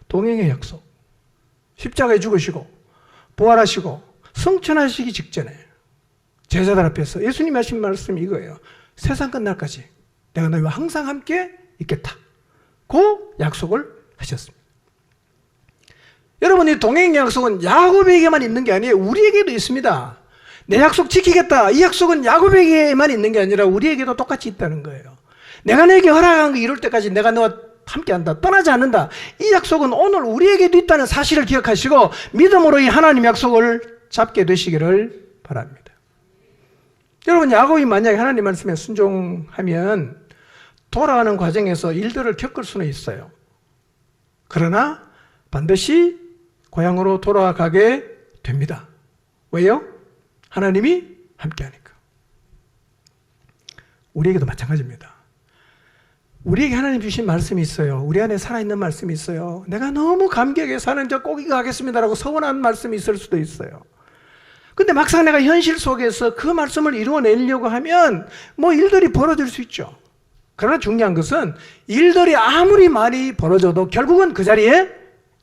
동행의 약속. 십자가에 죽으시고 부활하시고 성천하시기 직전에 제자들 앞에서 예수님이 하신 말씀이 이거예요. 세상 끝날까지 내가 너희와 항상 함께 있겠다. 그 약속을 하셨습니다. 여러분, 이 동행의 약속은 야곱에게만 있는 게 아니에요. 우리에게도 있습니다. 내 약속 지키겠다. 이 약속은 야곱에게만 있는 게 아니라 우리에게도 똑같이 있다는 거예요. 내가 너에게 허락한 거 이룰 때까지 내가 너와 함께한다. 떠나지 않는다. 이 약속은 오늘 우리에게도 있다는 사실을 기억하시고 믿음으로 이 하나님 약속을 잡게 되시기를 바랍니다. 여러분, 야곱이 만약에 하나님 말씀에 순종하면 돌아가는 과정에서 일들을 겪을 수는 있어요. 그러나 반드시 고향으로 돌아가게 됩니다. 왜요? 하나님이 함께하니까. 우리에게도 마찬가지입니다. 우리에게 하나님 주신 말씀이 있어요. 우리 안에 살아있는 말씀이 있어요. 내가 너무 감격에 사는 저 꼭 이거 하겠습니다라고 서운한 말씀이 있을 수도 있어요. 근데 막상 내가 현실 속에서 그 말씀을 이루어내려고 하면 뭐 일들이 벌어질 수 있죠. 그러나 중요한 것은 일들이 아무리 많이 벌어져도 결국은 그 자리에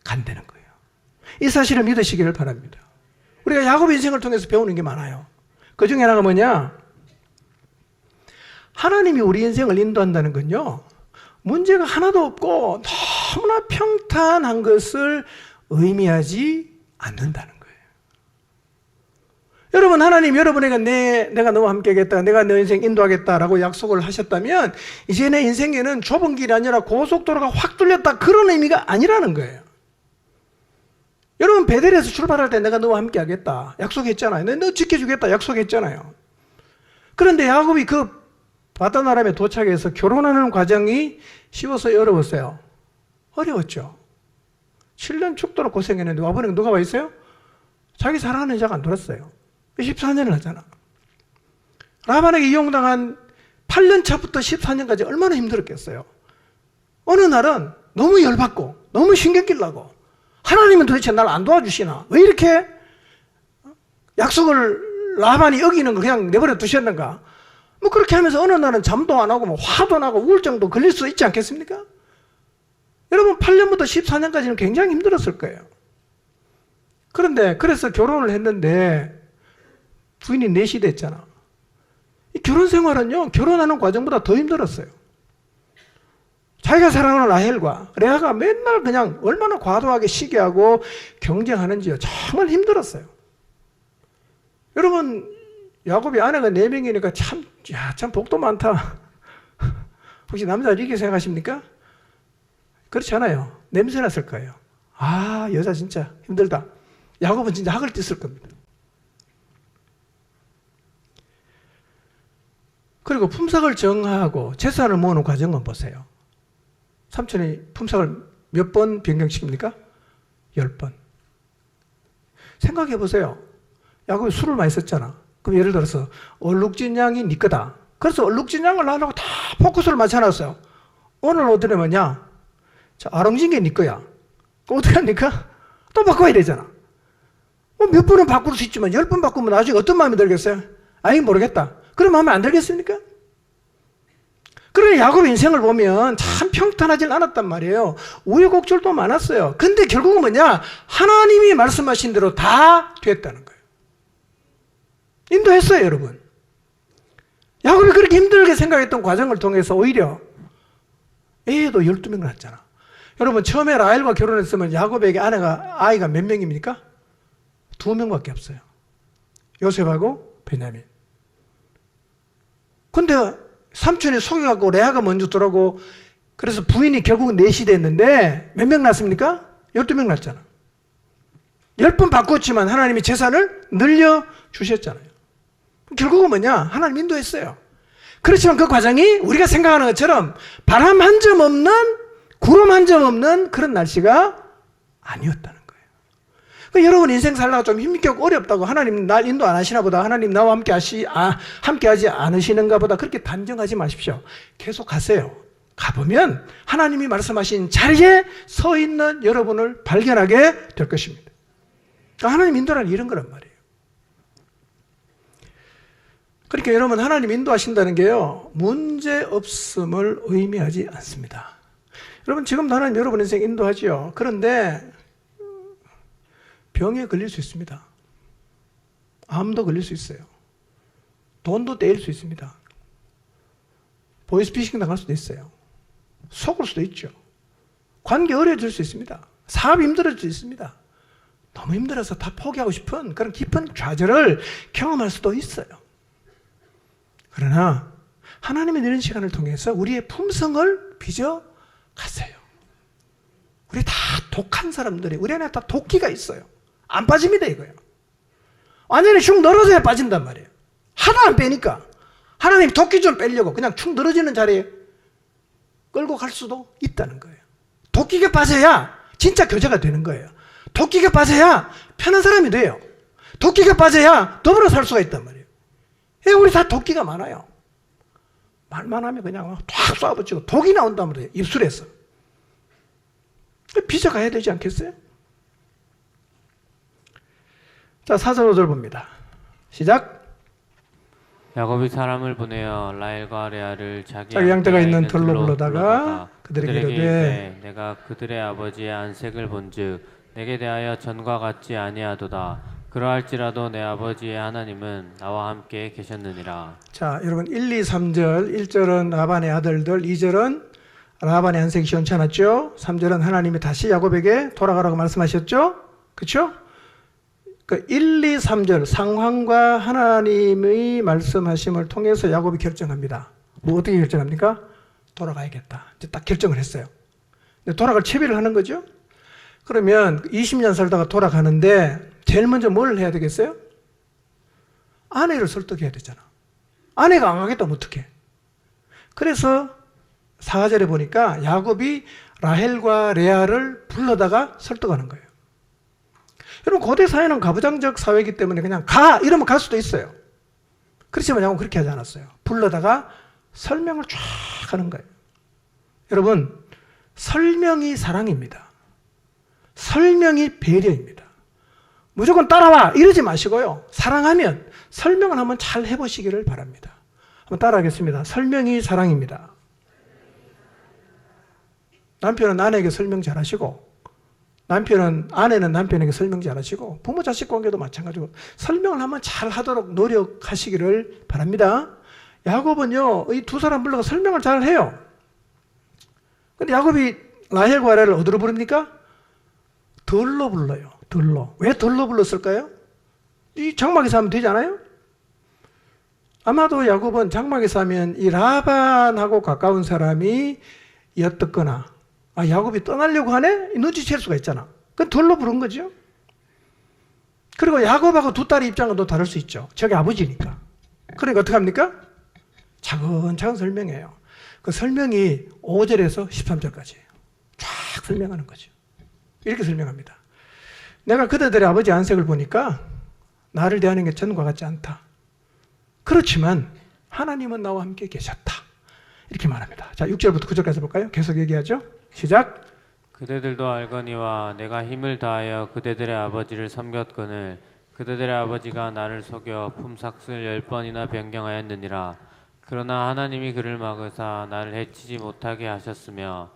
간다는 거예요. 이 사실을 믿으시기를 바랍니다. 우리가 야곱 인생을 통해서 배우는 게 많아요. 그 중에 하나가 뭐냐? 하나님이 우리 인생을 인도한다는 건요, 문제가 하나도 없고 너무나 평탄한 것을 의미하지 않는다는 거예요. 여러분, 하나님 여러분에게 내가 너와 함께 하겠다, 내가 너 인생 인도하겠다라고 약속을 하셨다면 이제 내 인생에는 좁은 길이 아니라 고속도로가 확 뚫렸다, 그런 의미가 아니라는 거예요. 여러분, 베델에서 출발할 때 내가 너와 함께 하겠다 약속했잖아요. 너 지켜주겠다 약속했잖아요. 그런데 야곱이 그 바다나람에 도착해서 결혼하는 과정이 쉬워서 어려웠어요? 어려웠죠. 7년 죽도록 고생했는데 와보니까 누가 와 있어요? 자기 사랑하는 여자가 안 돌았어요. 14년을 하잖아. 라반에게 이용당한 8년 차부터 14년까지 얼마나 힘들었겠어요. 어느 날은 너무 열받고 너무 신경질 나고, 하나님은 도대체 날 안 도와주시나? 왜 이렇게 약속을 라반이 어기는 거 그냥 내버려 두셨는가? 뭐 그렇게 하면서 어느 날은 잠도 안 하고 뭐 화도 나고 우울증도 걸릴 수 있지 않겠습니까? 여러분, 8년부터 14년까지는 굉장히 힘들었을 거예요. 그런데 그래서 결혼을 했는데 부인이 넷이 됐잖아. 이 결혼 생활은요, 결혼하는 과정보다 더 힘들었어요. 자기가 사랑하는 라헬과 레아가 맨날 그냥 얼마나 과도하게 시기하고 경쟁하는지요. 정말 힘들었어요. 여러분, 야곱이 아내가 4명이니까 참 복도 많다. 혹시 남자를 이렇게 생각하십니까? 그렇지 않아요. 냄새 났을 거예요. 아, 여자 진짜 힘들다. 야곱은 진짜 학을 뗐을 겁니다. 그리고 품삯을 정하고 재산을 모으는 과정만 보세요. 삼촌이 품삯을 몇 번 변경시킵니까? 10번. 생각해 보세요. 야곱이 술을 많이 썼잖아. 그럼 예를 들어서 얼룩진 양이 네 거다. 그래서 얼룩진 양을 하려고 다 포커스를 맞춰놨어요. 오늘 어떻게 뭐냐? 자, 아롱진 게 네 거야. 그럼 어떻게 합니까? 또 바꿔야 되잖아. 몇 번은 바꿀 수 있지만 10번 바꾸면 나중에 어떤 마음이 들겠어요? 아니 모르겠다. 그런 마음이 안 들겠습니까? 그러니 야곱의 인생을 보면 참 평탄하지 않았단 말이에요. 우여곡절도 많았어요. 근데 결국은 뭐냐? 하나님이 말씀하신 대로 다 됐다는 거예요. 인도했어요, 여러분. 야곱이 그렇게 힘들게 생각했던 과정을 통해서 오히려 애도 12명 낳았잖아. 여러분, 처음에 라헬과 결혼했으면 야곱에게 아이가 몇 명입니까? 2명밖에 없어요. 요셉하고 베냐민. 근데 삼촌이 속여갖고 레아가 먼저 들어오고 그래서 부인이 결국은 넷이 됐는데 몇 명 낳습니까? 12명 낳았잖아. 10번 바꿨지만 하나님이 재산을 늘려주셨잖아요. 결국은 뭐냐? 하나님 인도했어요. 그렇지만 그 과정이 우리가 생각하는 것처럼 바람 한 점 없는, 구름 한 점 없는 그런 날씨가 아니었다는 거예요. 그러니까 여러분 인생 살다가 좀 힘겹게 어렵다고 하나님 날 인도 안 하시나 보다, 하나님 나와 함께 하지 않으시는가 보다 그렇게 단정하지 마십시오. 계속 가세요. 가보면 하나님이 말씀하신 자리에 서 있는 여러분을 발견하게 될 것입니다. 그러니까 하나님 인도란 이런 거란 말이에요. 그러니까 여러분 하나님 인도하신다는 게요, 문제 없음을 의미하지 않습니다. 여러분 지금도 하나님 여러분 인생 인도하지요. 그런데 병에 걸릴 수 있습니다. 암도 걸릴 수 있어요. 돈도 떼일 수 있습니다. 보이스피싱 당할 수도 있어요. 속을 수도 있죠. 관계 어려워질 수 있습니다. 사업이 힘들어질 수 있습니다. 너무 힘들어서 다 포기하고 싶은 그런 깊은 좌절을 경험할 수도 있어요. 그러나 하나님의 이런 시간을 통해서 우리의 품성을 빚어 가세요. 우리 다 독한 사람들이, 우리 안에 다 도끼가 있어요. 안 빠집니다, 이거요. 완전히 축 늘어져야 빠진단 말이에요. 하나 안 빼니까 하나님이 도끼 좀 빼려고 그냥 축 늘어지는 자리에 끌고 갈 수도 있다는 거예요. 도끼가 빠져야 진짜 교제가 되는 거예요. 도끼가 빠져야 편한 사람이 돼요. 도끼가 빠져야 더불어 살 수가 있단 말이에요. 우리 다 도끼가 많아요. 말만 하면 그냥 탁 쏴붙이고 독이 나온단 말이에요. 입술에서. 빚어가야 되지 않겠어요? 자, 4절 5절 봅니다. 시작. 야곱이 사람을 보내어 라헬과 레아를 자기 양떼가 있는 들로 들로 불러다가 그들에게 이르되 내가 그들의 아버지의 안색을 본즉 내게 대하여 전과 같지 아니하도다. 그러할지라도 내 아버지의 하나님은 나와 함께 계셨느니라. 자, 여러분 1, 2, 3절 1절은 라반의 아들들, 2절은 라반의 안색이 시원찮았죠. 3절은 하나님이 다시 야곱에게 돌아가라고 말씀하셨죠. 그렇죠? 그 1, 2, 3절 상황과 하나님의 말씀하심을 통해서 야곱이 결정합니다. 뭐 어떻게 결정합니까? 돌아가야겠다. 이제 딱 결정을 했어요. 돌아갈 채비를 하는 거죠. 그러면 20년 살다가 돌아가는데 제일 먼저 뭘 해야 되겠어요? 아내를 설득해야 되잖아. 아내가 안 가겠다면 어떡해? 그래서 4절에 보니까 야곱이 라헬과 레아를 불러다가 설득하는 거예요. 여러분 고대 사회는 가부장적 사회이기 때문에 그냥 가! 이러면 갈 수도 있어요. 그렇지만 야곱은 그렇게 하지 않았어요. 불러다가 설명을 쫙 하는 거예요. 여러분 설명이 사랑입니다. 설명이 배려입니다. 무조건 따라와 이러지 마시고요. 사랑하면 설명을 한번 잘 해보시기를 바랍니다. 한번 따라하겠습니다. 설명이 사랑입니다. 남편은 아내에게 설명 잘하시고 아내는 남편에게 설명 잘하시고 부모 자식 관계도 마찬가지고 설명을 한번 잘 하도록 노력하시기를 바랍니다. 야곱은요, 이 두 사람 불러가 설명을 잘 해요. 근데 야곱이 라헬과 레아를 어디로 부릅니까? 덜로 불러요. 덜로. 왜 덜로 불렀을까요? 이 장막에서 하면 되지 않아요? 아마도 야곱은 장막에서 하면 이 라반하고 가까운 사람이 엿듣거나 야곱이 떠나려고 하네? 눈치챌 수가 있잖아. 그건 덜로 부른 거죠. 그리고 야곱하고 두 딸의 입장은 또 다를 수 있죠. 저게 아버지니까. 그러니까 어떻게 합니까? 차근차근 설명해요. 그 설명이 5절에서 13절까지예요. 쫙 설명하는 거죠. 이렇게 설명합니다. 내가 그대들의 아버지 안색을 보니까 나를 대하는 게 전과 같지 않다. 그렇지만 하나님은 나와 함께 계셨다. 이렇게 말합니다. 자, 6절부터 9절까지 볼까요? 계속 얘기하죠. 시작. 그대들도 알거니와 내가 힘을 다하여 그대들의 아버지를 섬겼거늘 그대들의 아버지가 나를 속여 품삯을 10번이나 변경하였느니라. 그러나 하나님이 그를 막으사 나를 해치지 못하게 하셨으며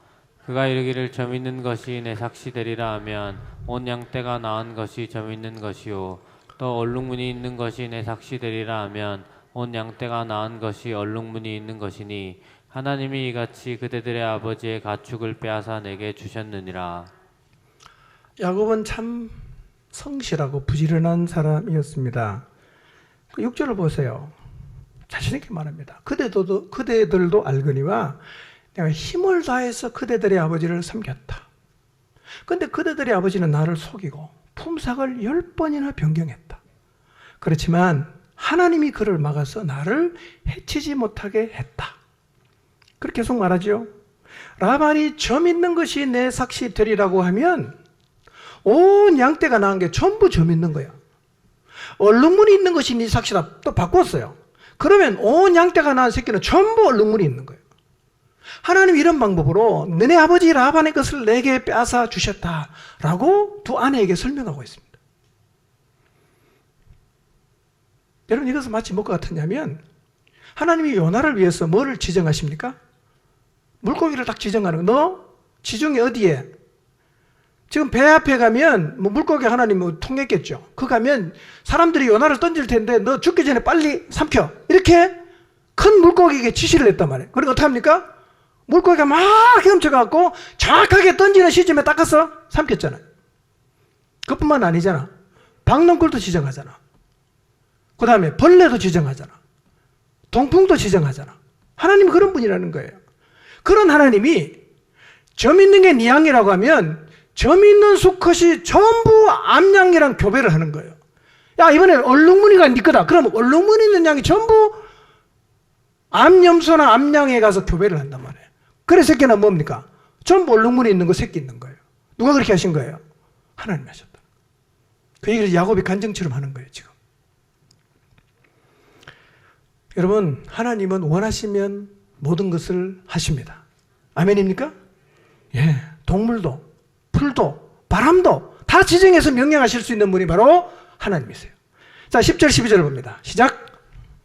그가 이르기를 점 있는 것이 내 삭시 되리라 하면 온 양떼가 낳은 것이 점 있는 것이요 또 얼룩무늬 있는 것이 내 삭시 되리라 하면 온 양떼가 낳은 것이 얼룩무늬 있는 것이니 하나님이 이같이 그대들의 아버지의 가축을 빼앗아 내게 주셨느니라. 야곱은 참 성실하고 부지런한 사람이었습니다. 6절을 보세요. 자신 있게 말합니다. 그대들도 알거니와 내가 힘을 다해서 그대들의 아버지를 섬겼다. 근데 그대들의 아버지는 나를 속이고 품삯을 10번이나 변경했다. 그렇지만 하나님이 그를 막아서 나를 해치지 못하게 했다. 그렇게 계속 말하죠. 라반이 점 있는 것이 내 삭시 되리라고 하면 온 양떼가 낳은 게 전부 점 있는 거야. 얼룩무늬 있는 것이 네 삭시다. 또 바꿨어요. 그러면 온 양떼가 낳은 새끼는 전부 얼룩무늬 있는 거예요. 하나님 이런 방법으로 너네 아버지 라반의 것을 내게 빼앗아 주셨다라고 두 아내에게 설명하고 있습니다. 여러분 이것은 마치 뭐가 같으냐면 하나님이 요나를 위해서 뭐를 지정하십니까? 물고기를 딱 지정하는 거. 너 지중해 어디에? 지금 배 앞에 가면 뭐 물고기 하나님 통했겠죠. 그 가면 사람들이 요나를 던질 텐데 너 죽기 전에 빨리 삼켜. 이렇게 큰 물고기에게 지시를 했단 말이에요. 그리고 어떻게 합니까? 물고기가 막 헤엄쳐갖고 정확하게 던지는 시점에 닦아서 삼켰잖아요. 그뿐만 아니잖아. 박농굴도 지정하잖아. 그 다음에 벌레도 지정하잖아. 동풍도 지정하잖아. 하나님이 그런 분이라는 거예요. 그런 하나님이 점 있는 게 네 양이라고 하면 점 있는 수컷이 전부 암양이랑 교배를 하는 거예요. 야 이번에 얼룩무늬가 네 거다. 그럼 얼룩무늬 있는 양이 전부 암염소나 암양에 가서 교배를 한단 말이에요. 그래 새끼는 뭡니까? 전부 얼룩무늬 있는 거 새끼 있는 거예요. 누가 그렇게 하신 거예요? 하나님이 하셨다. 그 얘기를 야곱이 간증처럼 하는 거예요 지금. 여러분 하나님은 원하시면 모든 것을 하십니다. 아멘입니까? 예, 동물도 풀도 바람도 다 지정해서 명령하실 수 있는 분이 바로 하나님이세요. 자 10절 12절을 봅니다. 시작.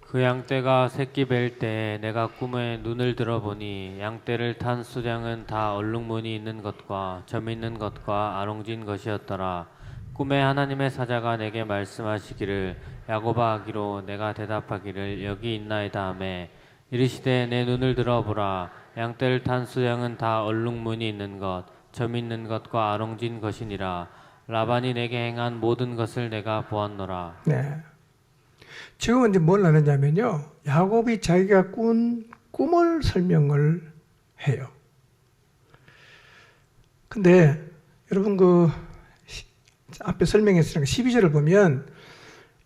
그 양떼가 새끼 뵐 때 내가 꿈에 눈을 들어보니 양떼를 탄 수량은 다 얼룩무늬 있는 것과 점 있는 것과 아롱진 것이었더라. 꿈에 하나님의 사자가 내게 말씀하시기를 야곱아 하기로 내가 대답하기를 여기 있나이다 하매 이르시되 내 눈을 들어보라 양떼를 탄 수량은 다 얼룩무늬 있는 것 점 있는 것과 아롱진 것이니라. 라반이 내게 행한 모든 것을 내가 보았노라. 네. 지금은 이제 뭘 하느냐면요. 야곱이 자기가 꾼 꿈을 설명을 해요. 근데 여러분 앞에 설명했으니까 12절을 보면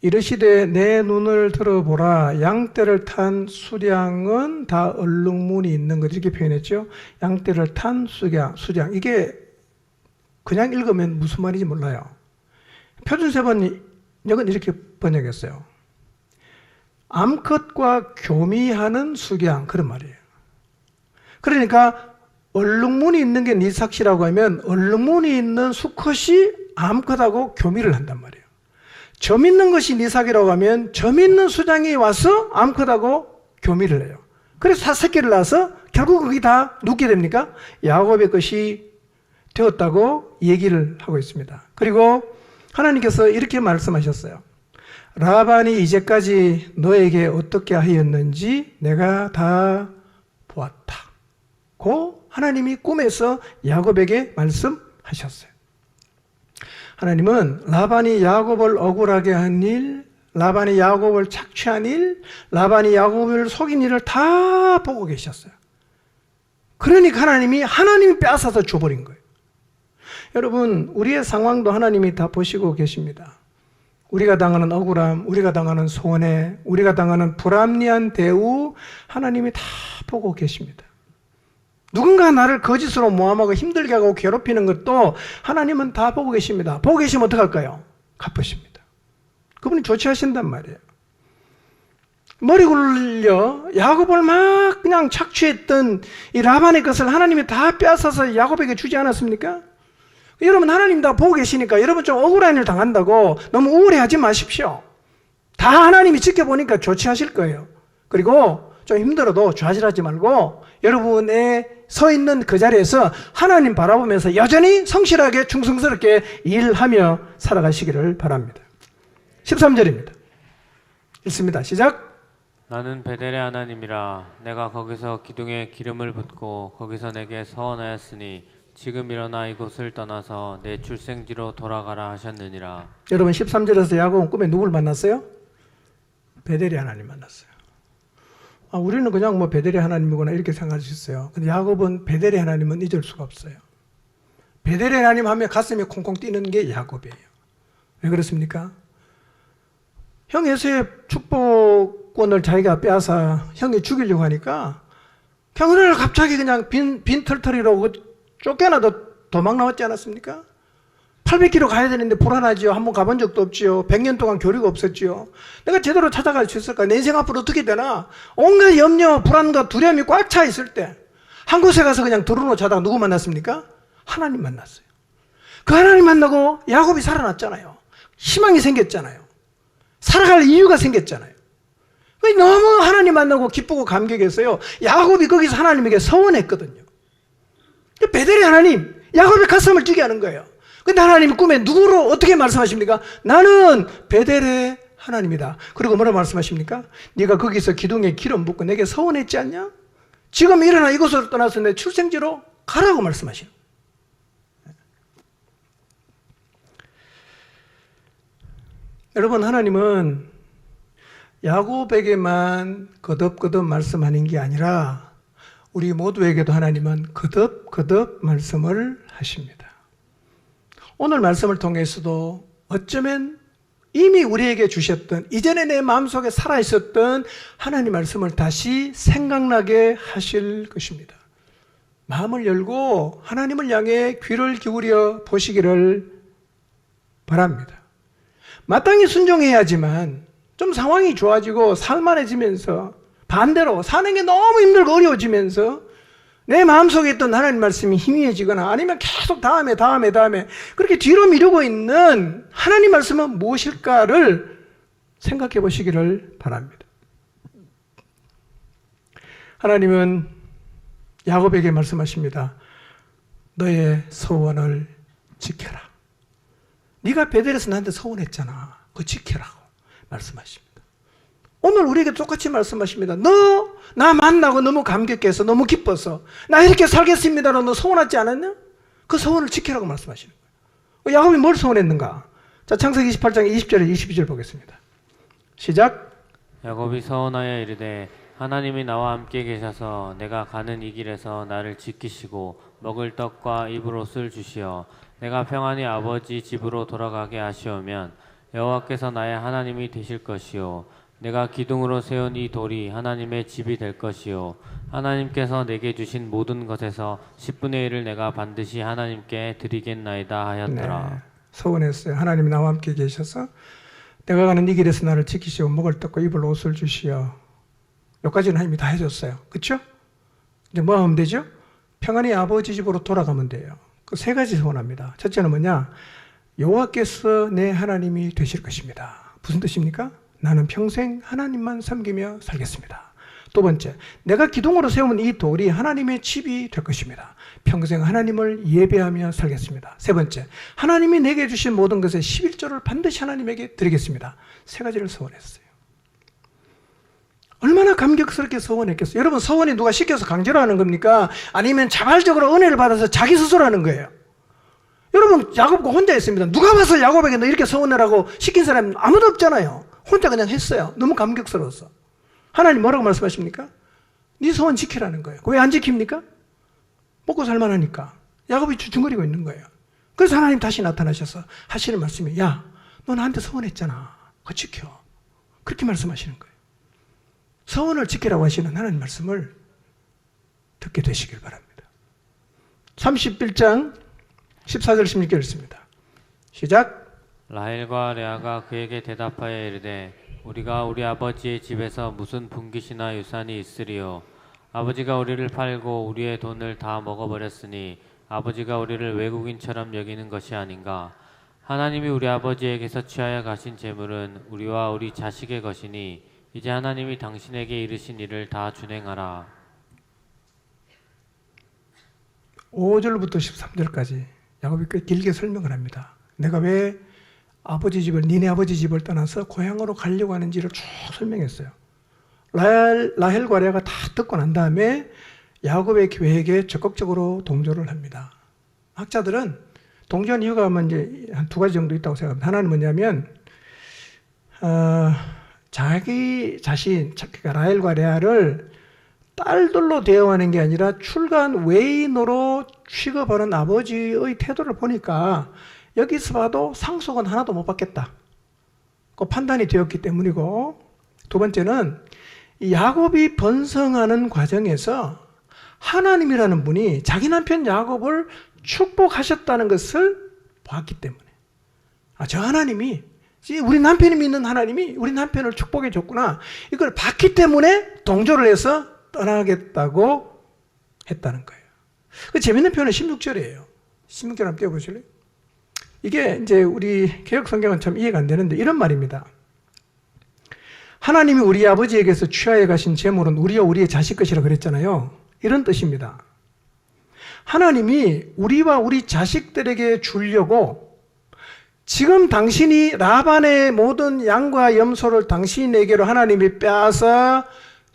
이르시되 내 눈을 들어보라 양떼를 탄 수량은 다 얼룩무늬 있는 것 이렇게 표현했죠. 양떼를 탄 수량 이게 그냥 읽으면 무슨 말인지 몰라요. 표준세번역은 이렇게 번역했어요. 암컷과 교미하는 수량 그런 말이에요. 그러니까 얼룩무늬 있는 게 네 삭시라고 하면 얼룩무늬 있는 수컷이 암컷하고 교미를 한단 말이에요. 점 있는 것이 네 삭이라고 하면 점 있는 수장이 와서 암컷하고 교미를 해요. 그래서 새끼를 낳아서 결국 그게 다 누게 됩니까? 야곱의 것이 되었다고 얘기를 하고 있습니다. 그리고 하나님께서 이렇게 말씀하셨어요. 라반이 이제까지 너에게 어떻게 하였는지 내가 다 보았다. 고 하나님이 꿈에서 야곱에게 말씀하셨어요. 하나님은 라반이 야곱을 억울하게 한 일, 라반이 야곱을 착취한 일, 라반이 야곱을 속인 일을 다 보고 계셨어요. 그러니까 하나님이 빼앗아서 줘버린 거예요. 여러분, 우리의 상황도 하나님이 다 보시고 계십니다. 우리가 당하는 억울함, 우리가 당하는 손해, 우리가 당하는 불합리한 대우, 하나님이 다 보고 계십니다. 누군가 나를 거짓으로 모함하고 힘들게 하고 괴롭히는 것도 하나님은 다 보고 계십니다. 보고 계시면 어떡할까요? 갚으십니다. 그분이 조치하신단 말이에요. 머리 굴려 야곱을 막 그냥 착취했던 이 라반의 것을 하나님이 다 빼앗아서 야곱에게 주지 않았습니까? 여러분, 하나님 다 보고 계시니까 여러분 좀 억울한 일 당한다고 너무 우울해하지 마십시오. 다 하나님이 지켜보니까 조치하실 거예요. 그리고 좀 힘들어도 좌절하지 말고 여러분의 서 있는 그 자리에서 하나님 바라보면서 여전히 성실하게 충성스럽게 일하며 살아가시기를 바랍니다. 13절입니다. 읽습니다. 시작. 나는 베델의 하나님이라. 내가 거기서 기둥에 기름을 붓고 거기서 내게 서원하였으니 지금 일어나 이곳을 떠나서 내 출생지로 돌아가라 하셨느니라. 여러분, 13절에서 야곱은 꿈에 누굴 만났어요? 베델의 하나님 만났어요. 우리는 그냥 뭐 베델의 하나님이구나 이렇게 생각할 수 있어요. 근데 야곱은 베델의 하나님은 잊을 수가 없어요. 베델의 하나님 하면 가슴이 콩콩 뛰는 게 야곱이에요. 왜 그렇습니까? 형 에서의 축복권을 자기가 빼앗아 형이 죽이려고 하니까 그냥 갑자기 그냥 빈털터리로 쫓겨나도 도망 나왔지 않았습니까? 800km 가야 되는데 불안하지요. 한번 가본 적도 없지요. 100년 동안 교류가 없었지요. 내가 제대로 찾아갈 수 있을까? 내 인생 앞으로 어떻게 되나? 온갖 염려, 불안과 두려움이 꽉 차 있을 때 한 곳에 가서 그냥 드론으로 자다가 누구 만났습니까? 하나님 만났어요. 그 하나님 만나고 야곱이 살아났잖아요. 희망이 생겼잖아요. 살아갈 이유가 생겼잖아요. 너무 하나님 만나고 기쁘고 감격했어요. 야곱이 거기서 하나님에게 서원했거든요. 베델의 하나님, 야곱의 가슴을 뛰게 하는 거예요. 근데 하나님이 꿈에 누구로 어떻게 말씀하십니까? 나는 베델의 하나님이다. 그리고 뭐라고 말씀하십니까? 네가 거기서 기둥에 기름 붓고 내게 서원했지 않냐? 지금 일어나 이곳으로 떠나서 내 출생지로 가라고 말씀하시는 거예요. 여러분, 하나님은 야곱에게만 거듭거듭 말씀하는 게 아니라 우리 모두에게도 하나님은 거듭거듭 말씀을 하십니다. 오늘 말씀을 통해서도 어쩌면 이미 우리에게 주셨던, 이전에 내 마음속에 살아있었던 하나님 말씀을 다시 생각나게 하실 것입니다. 마음을 열고 하나님을 향해 귀를 기울여 보시기를 바랍니다. 마땅히 순종해야지만 좀 상황이 좋아지고 살만해지면서 반대로 사는 게 너무 힘들고 어려워지면서 내 마음속에 있던 하나님 말씀이 희미해지거나 아니면 계속 다음에 그렇게 뒤로 미루고 있는 하나님 말씀은 무엇일까를 생각해 보시기를 바랍니다. 하나님은 야곱에게 말씀하십니다. 너의 소원을 지켜라. 네가 베델에서 나한테 서원했잖아. 그거 지켜라고 말씀하십니다. 오늘 우리에게 똑같이 말씀하십니다. 너 나 만나고 너무 감격해서 너무 기뻐서 나 이렇게 살겠습니다라고 너 소원하지 않았냐? 그 소원을 지키라고 말씀하시는 거예요. 야곱이 뭘 소원했는가? 자, 창세기 28장 20절에 22절 보겠습니다. 시작. 야곱이 서원하여 이르되 하나님이 나와 함께 계셔서 내가 가는 이 길에서 나를 지키시고 먹을 떡과 입을 옷을 주시어 내가 평안히 아버지 집으로 돌아가게 하시오면 여호와께서 나의 하나님이 되실 것이요 내가 기둥으로 세운 이 돌이 하나님의 집이 될 것이요 하나님께서 내게 주신 모든 것에서 10분의 1을 내가 반드시 하나님께 드리겠나이다 하였더라. 네, 서원했어요. 하나님이 나와 함께 계셔서 내가 가는 이 길에서 나를 지키시고 먹을 떡과 입을 옷을 주시어. 여기까지는 하나님이 다 해줬어요. 그렇죠? 이제 뭐 하면 되죠? 평안히 아버지 집으로 돌아가면 돼요. 그 세 가지 소원합니다. 첫째는 뭐냐? 여호와께서 내 하나님이 되실 것입니다. 무슨 뜻입니까? 나는 평생 하나님만 섬기며 살겠습니다. 두 번째, 내가 기둥으로 세우면 이 돌이 하나님의 집이 될 것입니다. 평생 하나님을 예배하며 살겠습니다. 세 번째, 하나님이 내게 주신 모든 것의 11조를 반드시 하나님에게 드리겠습니다. 세 가지를 서원했어요. 얼마나 감격스럽게 서원했겠어요. 여러분, 서원이 누가 시켜서 강제로 하는 겁니까? 아니면 자발적으로 은혜를 받아서 자기 스스로 하는 거예요? 여러분, 야곱과 혼자 했습니다. 누가 와서 야곱에게 너 이렇게 서원하라고 시킨 사람은 아무도 없잖아요. 혼자 그냥 했어요. 너무 감격스러워서. 하나님 뭐라고 말씀하십니까? 네 소원 지키라는 거예요. 왜 안 지킵니까? 먹고 살만하니까. 야곱이 주중거리고 있는 거예요. 그래서 하나님 다시 나타나셔서 하시는 말씀이, 야, 너 나한테 서원했잖아. 그거 지켜. 그렇게 말씀하시는 거예요. 서원을 지키라고 하시는 하나님 말씀을 듣게 되시길 바랍니다. 31장 14절 16절 읽습니다. 시작. 라헬과 레아가 그에게 대답하여 이르되 우리가 우리 아버지의 집에서 무슨 분깃이나 유산이 있으리요. 아버지가 우리를 팔고 우리의 돈을 다 먹어버렸으니 아버지가 우리를 외국인처럼 여기는 것이 아닌가. 하나님이 우리 아버지에게서 취하여 가신 재물은 우리와 우리 자식의 것이니 이제 하나님이 당신에게 이르신 일을 다 준행하라. 5절부터 13절까지 야곱이 꽤 길게 설명을 합니다. 내가 왜 니네 아버지 집을 떠나서 고향으로 가려고 하는지를 쭉 설명했어요. 라헬과 레아가 다 듣고 난 다음에 야곱의 계획에 적극적으로 동조를 합니다. 학자들은 동조한 이유가 이제 한 두 가지 정도 있다고 생각합니다. 하나는 뭐냐면 자기 자신, 그러니까 라헬과 레아를 딸들로 대우하는 게 아니라 출간 외인으로 취급하는 아버지의 태도를 보니까 여기서 봐도 상속은 하나도 못 받겠다. 그 판단이 되었기 때문이고, 두 번째는 이 야곱이 번성하는 과정에서 하나님이라는 분이 자기 남편 야곱을 축복하셨다는 것을 봤기 때문에, 저 하나님이, 우리 남편이 믿는 하나님이 우리 남편을 축복해 줬구나, 이걸 봤기 때문에 동조를 해서 떠나겠다고 했다는 거예요. 그 재밌는 표현은 16절이에요. 16절 한번 띄워보실래요? 이게 이제 우리 개혁 성경은 참 이해가 안 되는데 이런 말입니다. 하나님이 우리 아버지에게서 취하여 가신 재물은 우리와 우리의 자식 것이라 그랬잖아요. 이런 뜻입니다. 하나님이 우리와 우리 자식들에게 주려고 지금 당신이 라반의 모든 양과 염소를 당신에게로 하나님이 빼앗아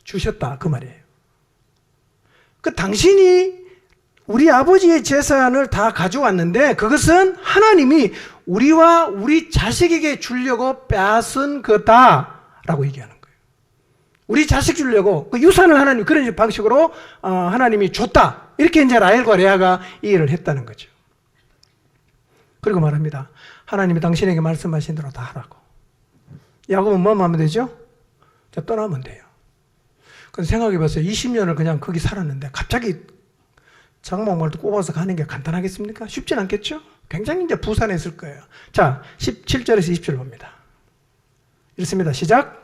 주셨다, 그 말이에요. 그 당신이 우리 아버지의 재산을 다 가져왔는데 그것은 하나님이 우리와 우리 자식에게 주려고 빼앗은 거다라고 얘기하는 거예요. 우리 자식 주려고 그 유산을 하나님 그런 방식으로 하나님이 줬다. 이렇게 이제 라헬과 레아가 이해를 했다는 거죠. 그리고 말합니다. 하나님이 당신에게 말씀하신 대로 다 하라고. 야곱은 뭐 하면 되죠? 자, 떠나면 돼요. 근데 생각해봤어요. 20년을 그냥 거기 살았는데 갑자기 장막말도 꼽아서 가는 게 간단하겠습니까? 쉽진 않겠죠? 굉장히 이제 부산했을 거예요. 자, 17절에서 20절 봅니다. 읽습니다. 시작.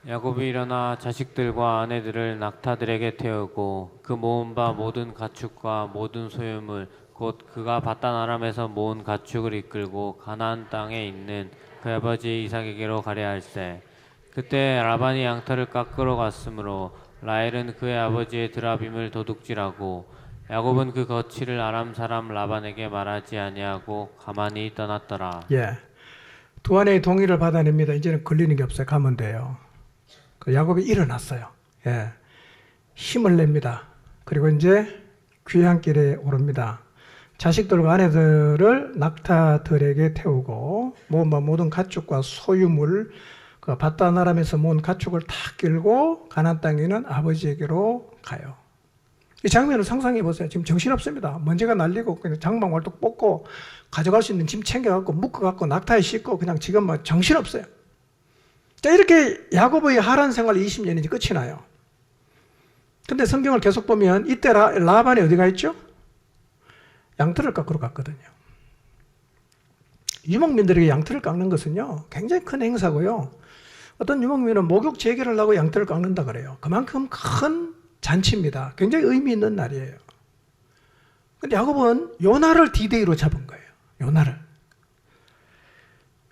야곱이 일어나 자식들과 아내들을 낙타들에게 태우고 그 모은 바 모든 가축과 모든 소유물 곧 그가 바단 아람에서 모은 가축을 이끌고 가나안 땅에 있는 그 아버지 이삭에게로 가려 할세. 그때 라반이 양털을 깎으러 갔으므로 라헬은 그의 아버지의 드라빔을 도둑질하고 야곱은 그 거취를 아람 사람 라반에게 말하지 아니하고 가만히 떠났더라. 예, 두 아내의 동의를 받아냅니다. 이제는 걸리는 게 없어요. 가면 돼요. 그 야곱이 일어났어요. 예, 힘을 냅니다. 그리고 이제 귀향길에 오릅니다. 자식들과 아내들을 낙타들에게 태우고 모든 가축과 소유물, 그 바단 아람에서 모은 가축을 다 끌고 가나안 땅에 있는 아버지에게로 가요. 이 장면을 상상해 보세요. 지금 정신없습니다. 먼지가 날리고 그냥 장막 월뚝 뽑고 가져갈 수 있는 짐 챙겨갖고 묶어갖고 낙타에 싣고 그냥 지금 막 정신없어요. 자, 이렇게 야곱의 하란 생활 20년이 이제 끝이 나요. 근데 성경을 계속 보면 이때 라반이 어디가 있죠? 양털을 깎으러 갔거든요. 유목민들에게 양털을 깎는 것은요, 굉장히 큰 행사고요. 어떤 유목민은 목욕 재개를 하고 양털을 깎는다 그래요. 그만큼 큰 잔치입니다. 굉장히 의미 있는 날이에요. 근데 야곱은 요날을 디데이로 잡은 거예요. 요날을.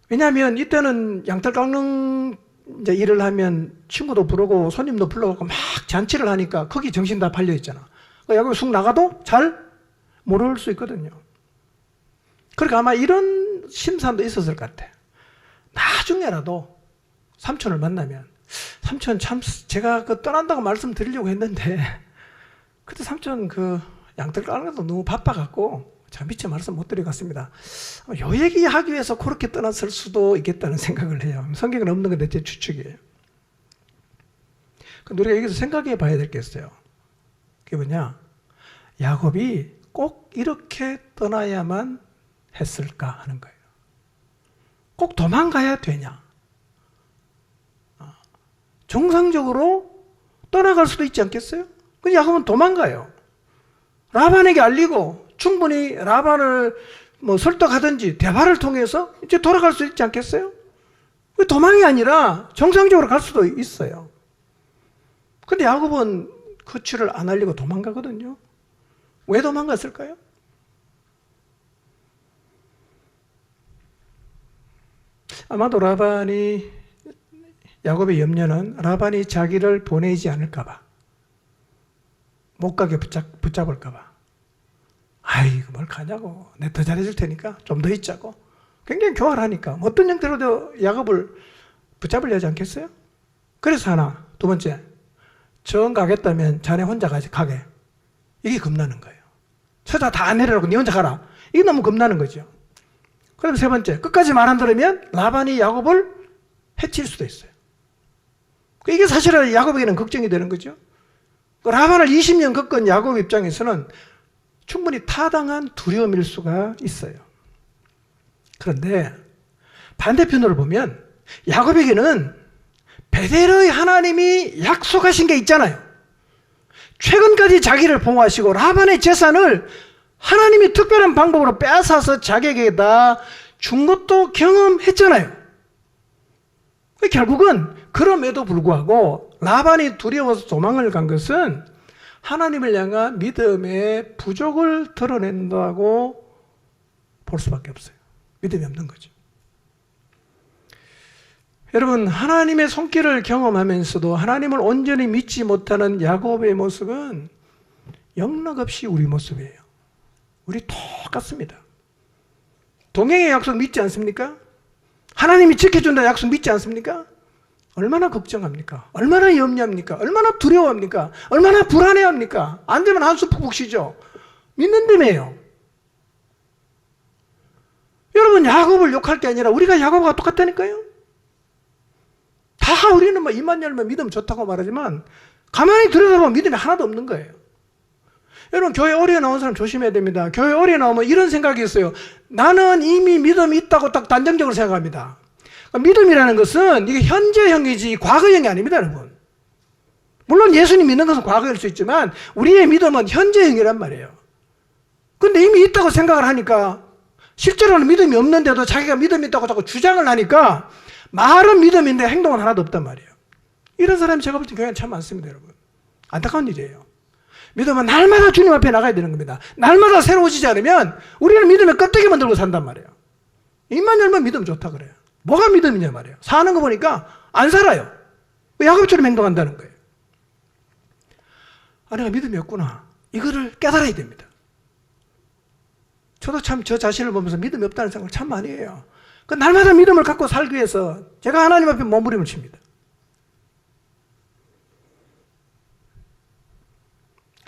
왜냐하면 이때는 양털 깎는 이제 일을 하면 친구도 부르고 손님도 불러갖고 막 잔치를 하니까 거기 정신 다 팔려 있잖아. 야곱이 쑥 나가도 잘 모를 수 있거든요. 그러니까 아마 이런 심산도 있었을 것 같아. 나중에라도 삼촌을 만나면 삼촌 참 제가 떠난다고 말씀드리려고 했는데 그때 삼촌 양털 까는 것도 너무 바빠갖고 참 미처 말씀 못 드리고 갔습니다. 요 얘기하기 위해서 그렇게 떠났을 수도 있겠다는 생각을 해요. 성경은 없는 건데 제 추측이에요. 근데 우리가 여기서 생각해 봐야 될 게 있어요. 그게 뭐냐? 야곱이 꼭 이렇게 떠나야만 했을까 하는 거예요. 꼭 도망가야 되냐? 정상적으로 떠나갈 수도 있지 않겠어요? 근데 야곱은 도망가요. 라반에게 알리고 충분히 라반을 설득하든지 대화를 통해서 이제 돌아갈 수 있지 않겠어요? 도망이 아니라 정상적으로 갈 수도 있어요. 근데 야곱은 거취를 안 알리고 도망가거든요. 왜 도망갔을까요? 아마도 야곱의 염려는 라반이 자기를 보내지 않을까봐, 못 가게 붙잡을까봐. 아이고 뭘 가냐고, 내가 더 잘해줄 테니까 좀 더 있자고. 굉장히 교활하니까 어떤 형태로도 야곱을 붙잡으려 하지 않겠어요? 그래서 하나. 두 번째, 정 가겠다면 자네 혼자 가게. 이게 겁나는 거예요. 처자 다 내려놓고 네 혼자 가라. 이게 너무 겁나는 거죠. 그럼 세 번째, 끝까지 말 안 들으면 라반이 야곱을 해칠 수도 있어요. 이게 사실은 야곱에게는 걱정이 되는 거죠. 라반을 20년 겪은 야곱 입장에서는 충분히 타당한 두려움일 수가 있어요. 그런데 반대편으로 보면 야곱에게는 베델의 하나님이 약속하신 게 있잖아요. 최근까지 자기를 보호하시고 라반의 재산을 하나님이 특별한 방법으로 빼앗아서 자기에게다 준 것도 경험했잖아요. 결국은 그럼에도 불구하고 라반이 두려워서 도망을 간 것은 하나님을 향한 믿음의 부족을 드러낸다고 볼 수밖에 없어요. 믿음이 없는 거죠. 여러분, 하나님의 손길을 경험하면서도 하나님을 온전히 믿지 못하는 야곱의 모습은 영락없이 우리 모습이에요. 우리 똑같습니다. 동행의 약속 믿지 않습니까? 하나님이 지켜준다는 약속 믿지 않습니까? 얼마나 걱정합니까? 얼마나 염려합니까? 얼마나 두려워합니까? 얼마나 불안해합니까? 안 되면 한숨 푹푹 쉬죠. 믿는다며요. 여러분, 야곱을 욕할 게 아니라 우리가 야곱과 똑같다니까요. 다 우리는 입만 열면 믿음 좋다고 말하지만 가만히 들여다보면 믿음이 하나도 없는 거예요. 여러분, 교회 오래 나온 사람 조심해야 됩니다. 교회 오래 나오면 이런 생각이 있어요. 나는 이미 믿음이 있다고 딱 단정적으로 생각합니다. 믿음이라는 것은 이게 현재형이지 과거형이 아닙니다, 여러분. 물론 예수님 믿는 것은 과거일 수 있지만 우리의 믿음은 현재형이란 말이에요. 근데 이미 있다고 생각을 하니까 실제로는 믿음이 없는데도 자기가 믿음이 있다고 자꾸 주장을 하니까 말은 믿음인데 행동은 하나도 없단 말이에요. 이런 사람이 제가 볼 때 교회에 참 많습니다, 여러분. 안타까운 일이에요. 믿음은 날마다 주님 앞에 나가야 되는 겁니다. 날마다 새로워지지 않으면 우리는 믿음의 껍데기만 들고 산단 말이에요. 입만 열면 믿음 좋다 그래요. 뭐가 믿음이냐 말이에요. 사는 거 보니까 안 살아요. 야곱처럼 행동한다는 거예요. 아, 내가 믿음이 없구나. 이거를 깨달아야 됩니다. 저도 참 저 자신을 보면서 믿음이 없다는 생각을 참 많이 해요. 그 날마다 믿음을 갖고 살기 위해서 제가 하나님 앞에 몸부림을 칩니다.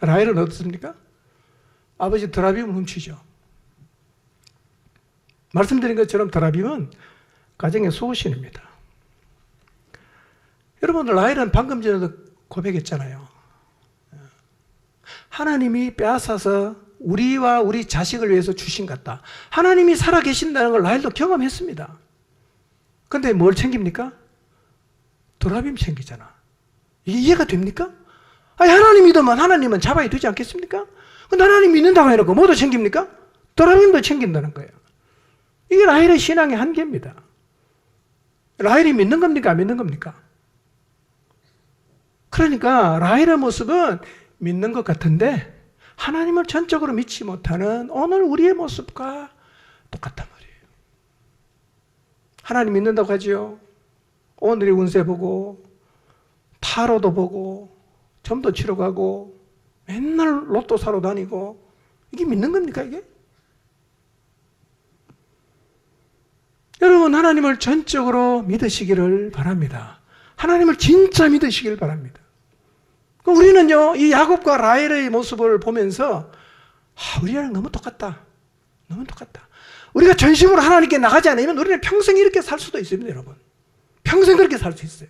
라헬은 어떻습니까? 아버지 드라빔을 훔치죠. 말씀드린 것처럼 드라빔은 가정의 수호신입니다. 여러분들, 라헬은 방금 전에도 고백했잖아요. 하나님이 빼앗아서 우리와 우리 자식을 위해서 주신 것 같다. 하나님이 살아계신다는 걸 라헬도 경험했습니다. 그런데 뭘 챙깁니까? 드라빔 챙기잖아. 이게 이해가 됩니까? 아니, 하나님 믿으면 하나님은 잡아야 되지 않겠습니까? 근데 하나님 믿는다고 해놓고 뭐도 챙깁니까? 드라빔도 챙긴다는 거예요. 이게 라헬의 신앙의 한계입니다. 라헬이 믿는 겁니까? 안 믿는 겁니까? 그러니까 라헬의 모습은 믿는 것 같은데 하나님을 전적으로 믿지 못하는 오늘 우리의 모습과 똑같단 말이에요. 하나님 믿는다고 하지요. 오늘의 운세 보고 타로도 보고 점도 치러 가고 맨날 로또 사러 다니고 이게 믿는 겁니까 이게? 여러분 하나님을 전적으로 믿으시기를 바랍니다. 하나님을 진짜 믿으시길 바랍니다. 우리는요 이 야곱과 라헬의 모습을 보면서 우리랑 너무 똑같다. 너무 똑같다. 우리가 전심으로 하나님께 나가지 않으면 우리는 평생 이렇게 살 수도 있습니다, 여러분. 평생 그렇게 살 수 있어요.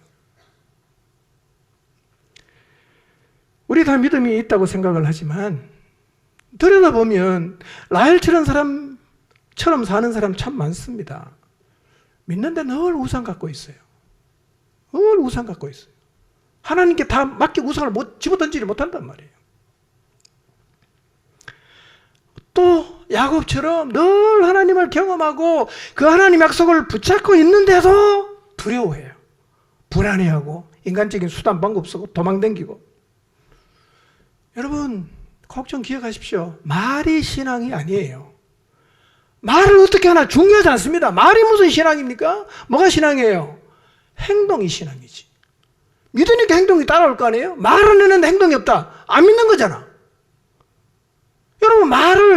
우리 다 믿음이 있다고 생각을 하지만 들여다보면 라헬처럼 사람처럼 사는 사람 참 많습니다. 믿는데 늘 우상 갖고 있어요. 늘 우상 갖고 있어요. 하나님께 다 맡겨 우상을 집어던지지 못한단 말이에요. 또 야곱처럼 늘 하나님을 경험하고 그 하나님 약속을 붙잡고 있는데도 두려워해요. 불안해하고 인간적인 수단 방법 쓰고 도망다니고. 여러분 꼭 좀 기억하십시오. 말이 신앙이 아니에요. 말을 어떻게 하나 중요하지 않습니다. 말이 무슨 신앙입니까? 뭐가 신앙이에요? 행동이 신앙이지. 믿으니까 행동이 따라올 거 아니에요? 말은 했는데 행동이 없다. 안 믿는 거잖아. 여러분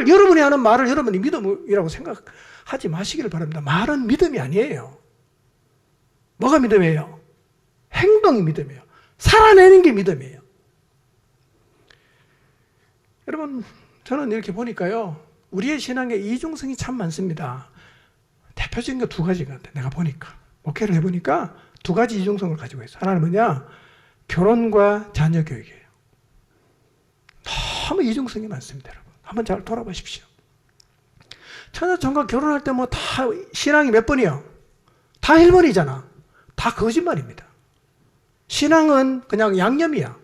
여러분이 하는 말을 여러분이 믿음이라고 생각하지 마시기를 바랍니다. 말은 믿음이 아니에요. 뭐가 믿음이에요? 행동이 믿음이에요. 살아내는 게 믿음이에요. 여러분 저는 이렇게 보니까요 우리의 신앙에 이중성이 참 많습니다. 대표적인 게 두 가지가 같아요. 내가 보니까 목회를 해보니까 두 가지 이중성을 가지고 있어요. 하나는 뭐냐? 결혼과 자녀 교육이에요. 너무 이중성이 많습니다. 여러분 한번 잘 돌아보십시오. 처녀청과 결혼할 때 뭐 다 신앙이 몇 번이요? 다 1번이잖아. 다 거짓말입니다. 신앙은 그냥 양념이야.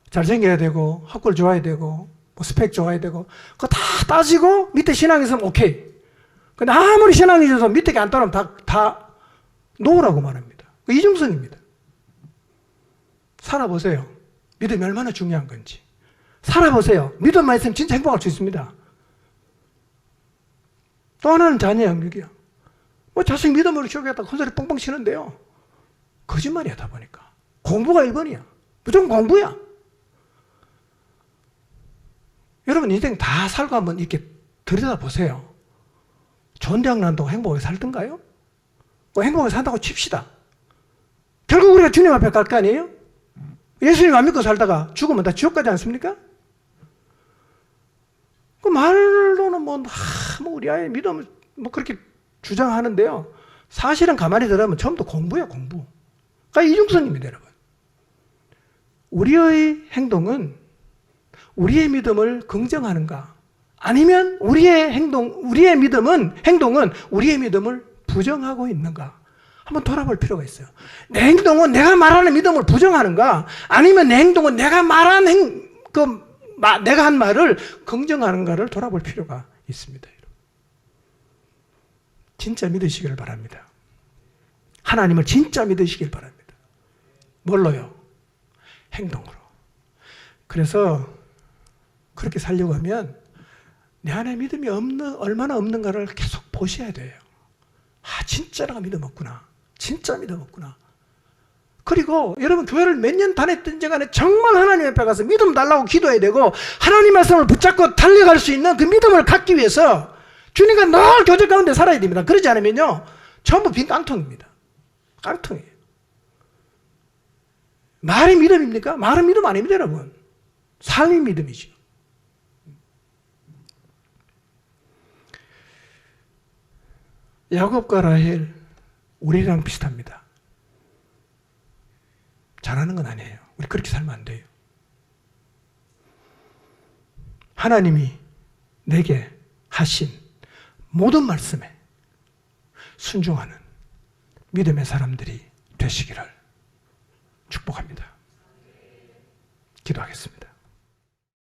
잘생겨야 되고 학벌 좋아야 되고 뭐 스펙 좋아야 되고 그거 다 따지고 밑에 신앙이 있으면 오케이. 근데 아무리 신앙이 있어서 밑에 게 안 따르면 다 놓으라고 말합니다. 이중성입니다. 살아보세요. 믿음이 얼마나 중요한 건지. 살아보세요. 믿음만 있으면 진짜 행복할 수 있습니다. 또 하나는 자녀 양육이야. 뭐 자식 믿음으로 키우겠다 헛소리 뻥뻥 치는데요. 거짓말이야 다 보니까. 공부가 1번이야. 무조건 공부야. 여러분 인생 다 살고 한번 이렇게 들여다보세요. 좋은 대학 나온다고 행복하게 살던가요? 뭐 행복하게 산다고 칩시다. 결국 우리가 주님 앞에 갈 거 아니에요? 예수님 안 믿고 살다가 죽으면 다 지옥 가지 않습니까? 그 말로는 뭐 우리 아이 믿음을 뭐 그렇게 주장하는데요. 사실은 가만히 들어보면 전부 공부예요, 공부. 그러니까 이중성입니다, 여러분. 우리의 행동은 우리의 믿음을 긍정하는가? 아니면 우리의 행동은 우리의 믿음을 부정하고 있는가? 한번 돌아볼 필요가 있어요. 내 행동은 내가 말하는 믿음을 부정하는가? 아니면 내 행동은 내가 내가 한 말을 긍정하는가를 돌아볼 필요가 있습니다. 진짜 믿으시기를 바랍니다. 하나님을 진짜 믿으시길 바랍니다. 뭘로요? 행동으로. 그래서 그렇게 살려고 하면 내 안에 믿음이 얼마나 없는가를 계속 보셔야 돼요. 진짜 내가 믿음 없구나. 진짜 믿음 없구나. 그리고 여러분 교회를 몇 년 다녔든지 간에 정말 하나님 앞에 가서 믿음 달라고 기도해야 되고 하나님 말씀을 붙잡고 달려갈 수 있는 그 믿음을 갖기 위해서 주님과 늘 교제 가운데 살아야 됩니다. 그러지 않으면요 전부 빈 깡통입니다. 깡통이에요. 말이 믿음입니까? 말은 믿음 아닙니다, 여러분. 삶이 믿음이죠. 야곱과 라헬 우리랑 비슷합니다. 잘하는 건 아니에요. 우리 그렇게 살면 안 돼요. 하나님이 내게 하신 모든 말씀에 순종하는 믿음의 사람들이 되시기를 축복합니다. 기도하겠습니다.